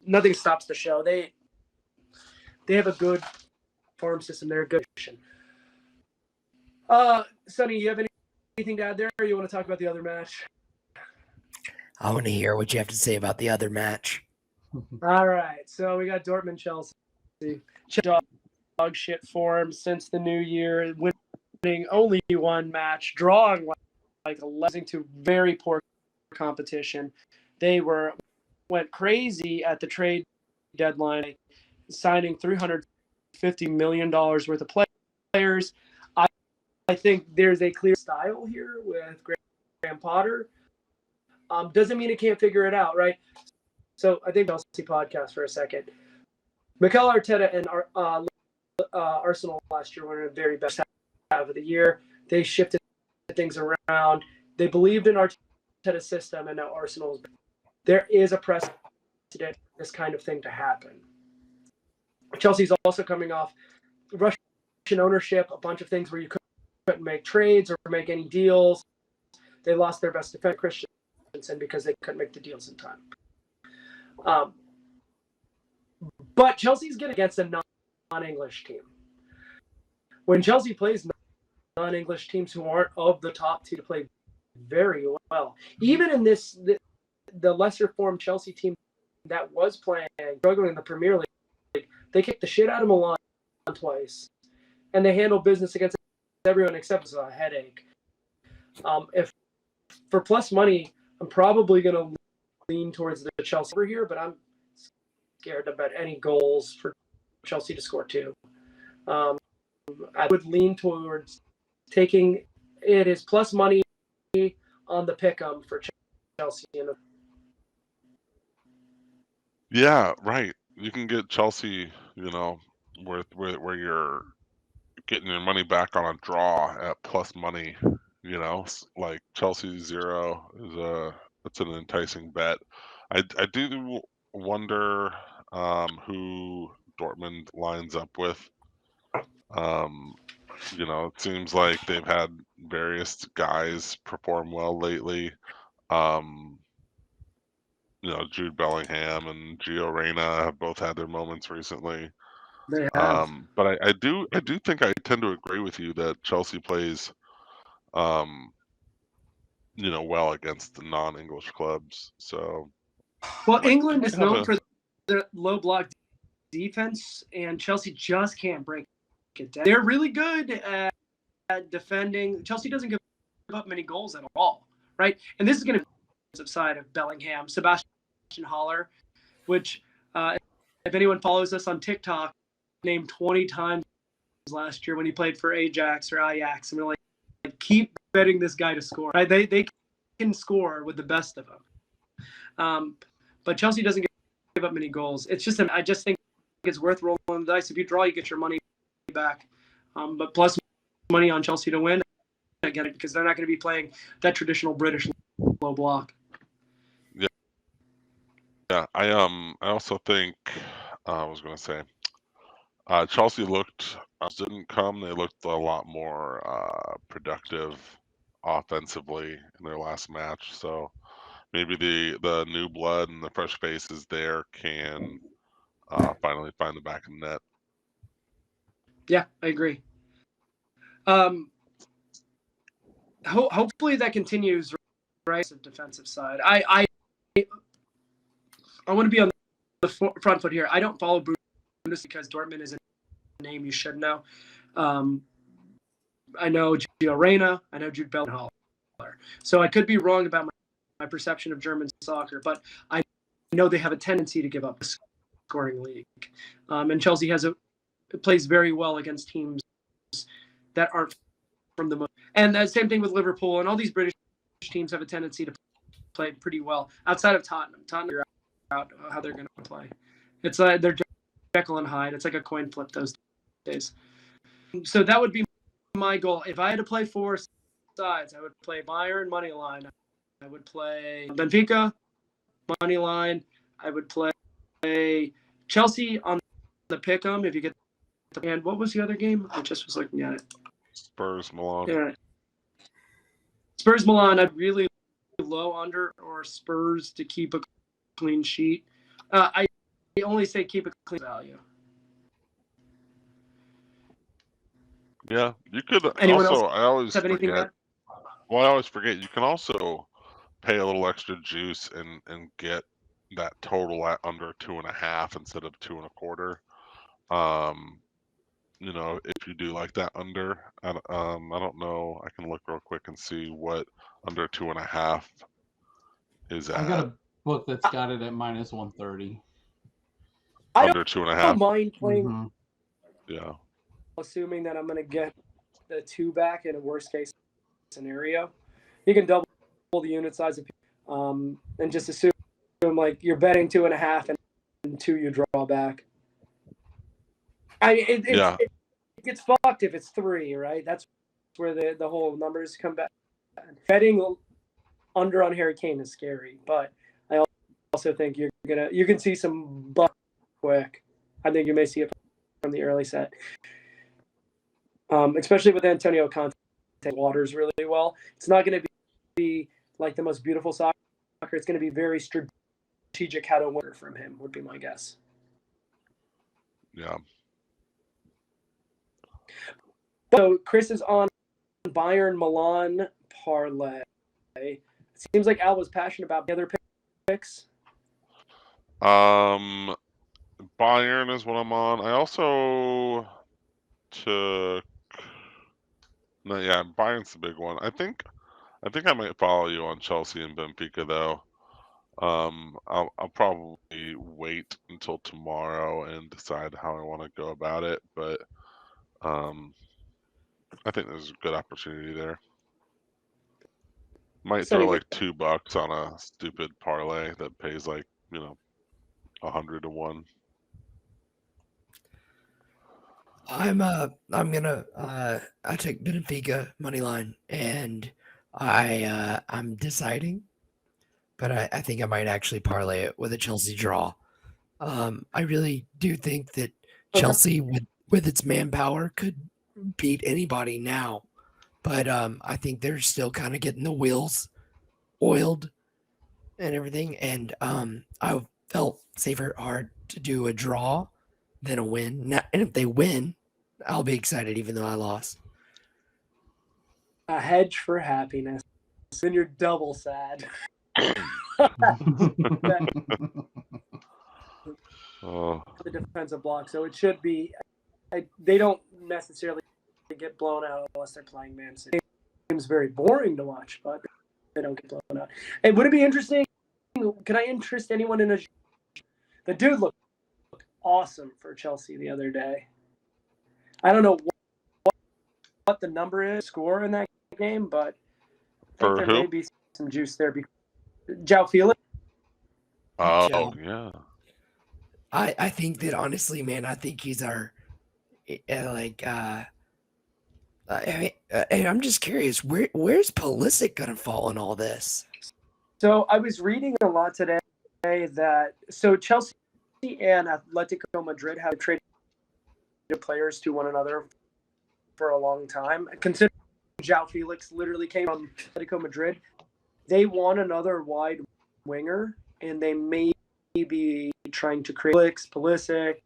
Nothing stops the show. They have a good farm system. They're a good position. Sonny, you have anything to add there, or you want to talk about the other match? I want to hear what you have to say about the other match. All right. So we got Dortmund, Chelsea. Dog shit form since the new year, winning only 1 match, drawing like 11 to very poor competition. They went crazy at the trade deadline, signing $350 million worth of players. I think there's a clear style here with Graham Potter. Doesn't mean it can't figure it out, right? So I think I'll see podcast for a second. Mikel Arteta and Arsenal last year were in the very best half of the year. They shifted things around. They believed in Arteta's system, and now Arsenal's. There is a precedent this kind of thing to happen. Chelsea's also coming off Russian ownership, a bunch of things where you couldn't make trades or make any deals. They lost their best defender, Christensen, because they couldn't make the deals in time. But Chelsea's getting against a non-English team. When Chelsea plays non-English teams who aren't of the top two, to play very well. Even in the lesser form Chelsea team that was playing, struggling in the Premier League, they kicked the shit out of Milan twice, and they handled business against everyone except a headache. If for plus money, I'm probably going to lean towards the Chelsea over here, but I'm scared to bet any goals for Chelsea to score two. I would lean towards taking it as plus money on the pick'em for Chelsea. Yeah, right. You can get Chelsea, where you're getting your money back on a draw at plus money. Like Chelsea 0 that's an enticing bet. I do wonder who Dortmund lines up with. It seems like they've had various guys perform well lately. Jude Bellingham and Gio Reyna have both had their moments recently. They have. But I do think I tend to agree with you that Chelsea plays, well against the non-English clubs. So, Well, England is have known a- for the low block defense, and Chelsea just can't break it down. They're really good at defending. Chelsea doesn't give up many goals at all, right? And this is going to be the defensive side of Bellingham, Sebastian Haller, which, if anyone follows us on TikTok, named 20 times last year when he played for Ajax, and we're like, keep betting this guy to score. Right? They can score with the best of them. But Chelsea doesn't give up many goals. It's just I just think it's worth rolling the dice. If you draw, you get your money back. But plus money on Chelsea to win, I get it, because they're not going to be playing that traditional British low block. Yeah, I also think I was going to say Chelsea didn't come. They looked a lot more productive offensively in their last match. So maybe the new blood and the fresh faces there can finally find the back of the net. Yeah, I agree. Hopefully that continues, right? The defensive side. I want to be on the front foot here. I don't follow Bundesliga because Dortmund is a name you should know. I know Gio Reyna. I know Jude Bellingham. So I could be wrong about my perception of German soccer, but I know they have a tendency to give up a scoring league. And Chelsea plays very well against teams that aren't from the most. And the same thing with Liverpool, and all these British teams have a tendency to play pretty well outside of Tottenham. Tottenham are out how they're going to play. It's like they're Jekyll and Hyde. It's like a coin flip those days. So that would be my goal. If I had to play four sides, I would play Bayern money line. I would play Benfica money line. I would play Chelsea on the pick'em if you get the. And what was the other game? I just was looking at it. Spurs Milan. Yeah. Spurs Milan. I'd really low under, or Spurs to keep a clean sheet. I only say keep a clean value. Yeah, you could Anyone also. else I always have anything forget. to Well, I always forget. You can also pay a little extra juice and get that total at under 2.5 instead of 2.25. If you do like that under, I don't know. I can look real quick and see what under 2.5 is I at. got a book that's got it at minus 130. I Under don't 2.5. mind playing, Mhm. Yeah. assuming that I'm going to get the 2 back in a worst case scenario. You can double the unit size of and just assume like you're betting 2.5 and 2 you draw back. It gets fucked if it's 3, right? That's where the whole numbers come back. Betting under on Harry Kane is scary, but I also think you can see some buck quick. I think you may see it from the early set, especially with Antonio Conte. Waters really well. It's not going to be like the most beautiful soccer. It's going to be very strategic how to win from him, would be my guess. Yeah. So Chris is on Bayern Milan parlay. It seems like Al was passionate about the other picks. Bayern is what I'm on. I also took. No, yeah, Bayern's the big one. I think I might follow you on Chelsea and Benfica though. I'll probably wait until tomorrow and decide how I want to go about it, but I think there's a good opportunity there. Might throw like $2 on a stupid parlay that pays like 100 to 1. I'm gonna I took Benfica money line, and I'm deciding, but I think I might actually parlay it with a Chelsea draw. I really do think that Chelsea with its manpower could beat anybody now, but I think they're still kind of getting the wheels oiled and everything, and I felt safer hard to do a draw than a win. Now, and if they win, I'll be excited even though I lost. A hedge for happiness. Then you're double sad. Oh. The defensive block, so it should be. They don't necessarily get blown out unless they're playing Man City. It seems very boring to watch, but they don't get blown out. Hey, would it be interesting? Can I interest anyone in the dude looked awesome for Chelsea the other day. I don't know what the number is, score in that game, but I think there may be some juice there. João Felix. Oh, yeah. I think that honestly, man, I think he's our I'm just curious, where's Pulisic gonna fall in all this? So I was reading a lot today that Chelsea and Atletico Madrid have traded players to one another for a long time. Considering João Felix literally came from Atletico Madrid, they want another wide winger, and they may be trying to create Pulisic.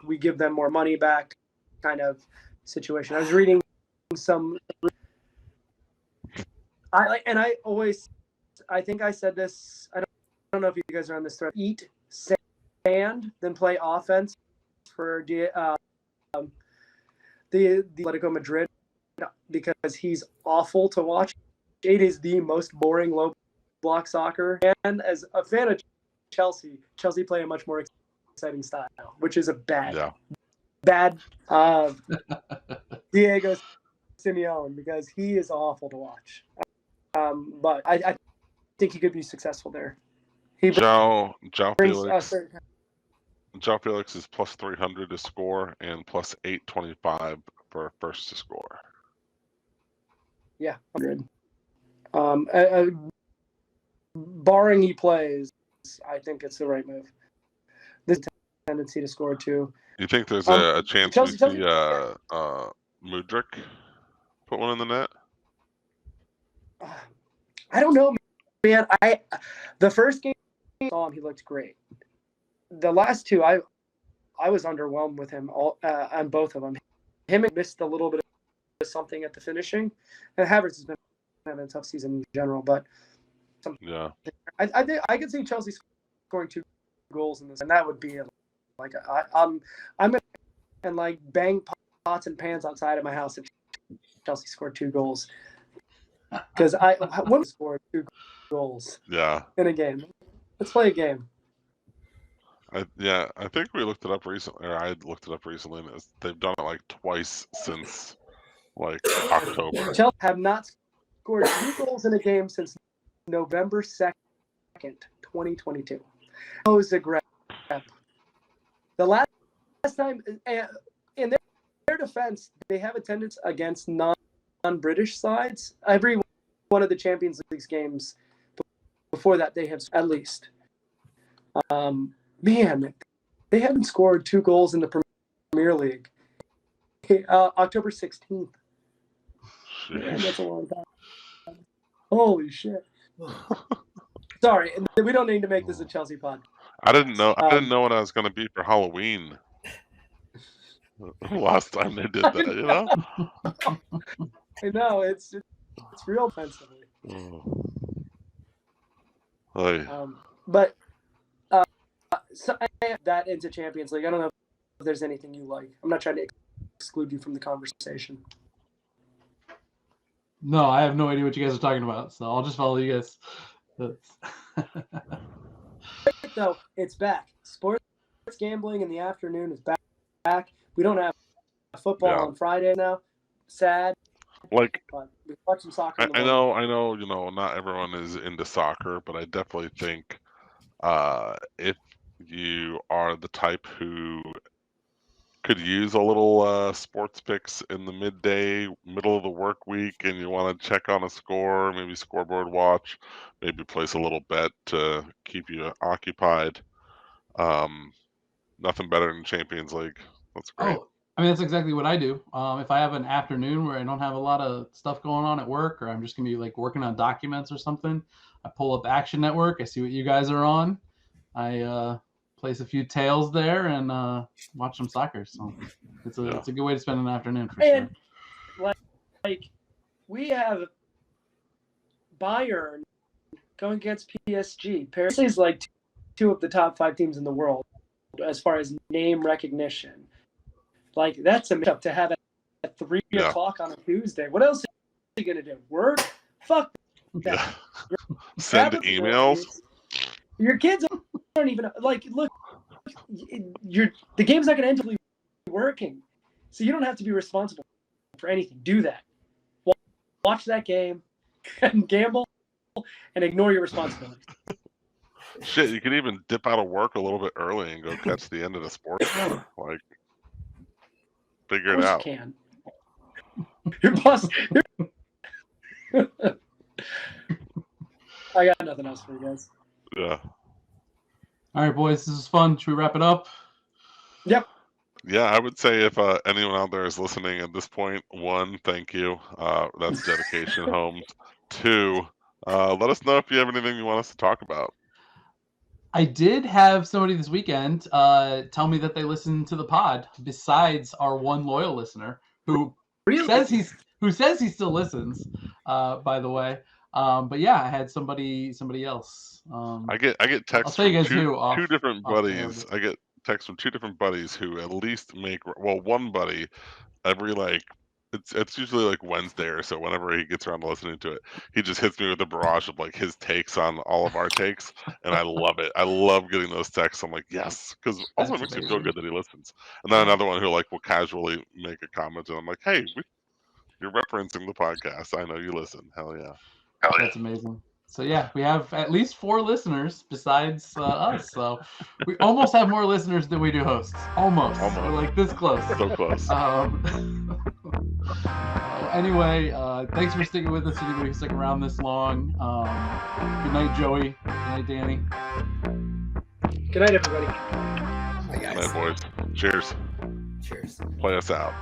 We give them more money back, kind of situation. I was reading some. I think I said this. I don't know if you guys are on this thread. Eat sand, then play offense for the Atletico Madrid because he's awful to watch. It is the most boring low block soccer. And as a fan of Chelsea play a much more exciting style, which is a bad Diego Simeone because he is awful to watch. But I think he could be successful there. João Felix is plus 300 to score and plus 825 for first to score. Yeah, 100. Barring he plays, I think it's the right move. There's a tendency to score too. You think there's a chance Chelsea, we see Mudryk put one in the net? I don't know, man. The first game I saw him, he looked great. The last two, I was underwhelmed with him on both of them. Him missed a little bit of something at the finishing. And Havertz has been having a tough season in general, but I could see Chelsea scoring 2 goals in this, and that would be I'm gonna bang pots and pans outside of my house if Chelsea scored 2 goals. Because I wouldn't score 2 goals in a game. Let's play a game. I think we looked it up recently, or I looked it up recently, and they've done it like twice since October. Chelsea have not scored 2 goals in a game since November 2nd, 2022. That was a grab. The last time, in their defense, they have a tendency against non-British sides. Every one of the Champions League games before that, they have at least. Man, they haven't scored 2 goals in the Premier League. October 16th. Man, that's a long time. Holy shit. Sorry, we don't need to make this a Chelsea pod. I didn't know what I was going to be for Halloween. Last time they did that, you know? I know, it's real offensively. But so that into Champions League, I don't know if there's anything you like. I'm not trying to exclude you from the conversation. No, I have no idea what you guys are talking about, so I'll just follow you guys. So it's back. Sports gambling in the afternoon is back. We don't have football on Friday now. Sad. Like, but we watch some soccer. I know. You know, not everyone is into soccer, but I definitely think if you are the type who could use a little sports picks in the middle of the work week, and you want to check on a score, maybe scoreboard watch, maybe place a little bet to keep you occupied. Nothing better than Champions League. That's great. Oh, I mean, that's exactly what I do. If I have an afternoon where I don't have a lot of stuff going on at work, or I'm just gonna be like working on documents or something, I pull up Action Network. I see what you guys are on. I place a few tails there and watch some soccer. So it's a good way to spend an afternoon for sure. Like we have Bayern going against PSG. Paris is like 2 of the top 5 teams in the world as far as name recognition. Like that's a matchup to have at 3 o'clock on a Tuesday. What else are you gonna do? Work? Fuck that. Send emails. Your kids aren't even like. Look, the game's not gonna end up working, so you don't have to be responsible for anything. Do that. Watch that game and gamble, and ignore your responsibilities. Shit, you could even dip out of work a little bit early and go catch the end of the sports. Like, figure it out. You can. Your boss. I got nothing else for you guys. Yeah. All right, boys, this is fun. Should we wrap it up? Yep. Yeah, I would say if anyone out there is listening at this point, 1, thank you. That's dedication, Holmes. 2, let us know if you have anything you want us to talk about. I did have somebody this weekend tell me that they listened to the pod besides our one loyal listener who says he still listens, by the way. But yeah, I had somebody else. I get texts from two different buddies. I get texts from 2 different buddies who at least make one buddy every it's usually like Wednesday or so. Whenever he gets around to listening to it, he just hits me with a barrage of like his takes on all of our takes, and I love it. I love getting those texts. I'm like, yes, because also it makes me feel good that he listens. And then another one who will casually make a comment, and I'm like, hey, you're referencing the podcast. I know you listen. Hell yeah. That's amazing. So yeah, we have at least 4 listeners besides us. So we almost have more listeners than we do hosts. Almost. We're like this close. So close. Anyway, thanks for sticking with us. Anybody who's sticking around this long. Good night, Joey. Good night, Danny. Good night, everybody. Bye, guys. Good night, boys. Cheers. Cheers. Play us out.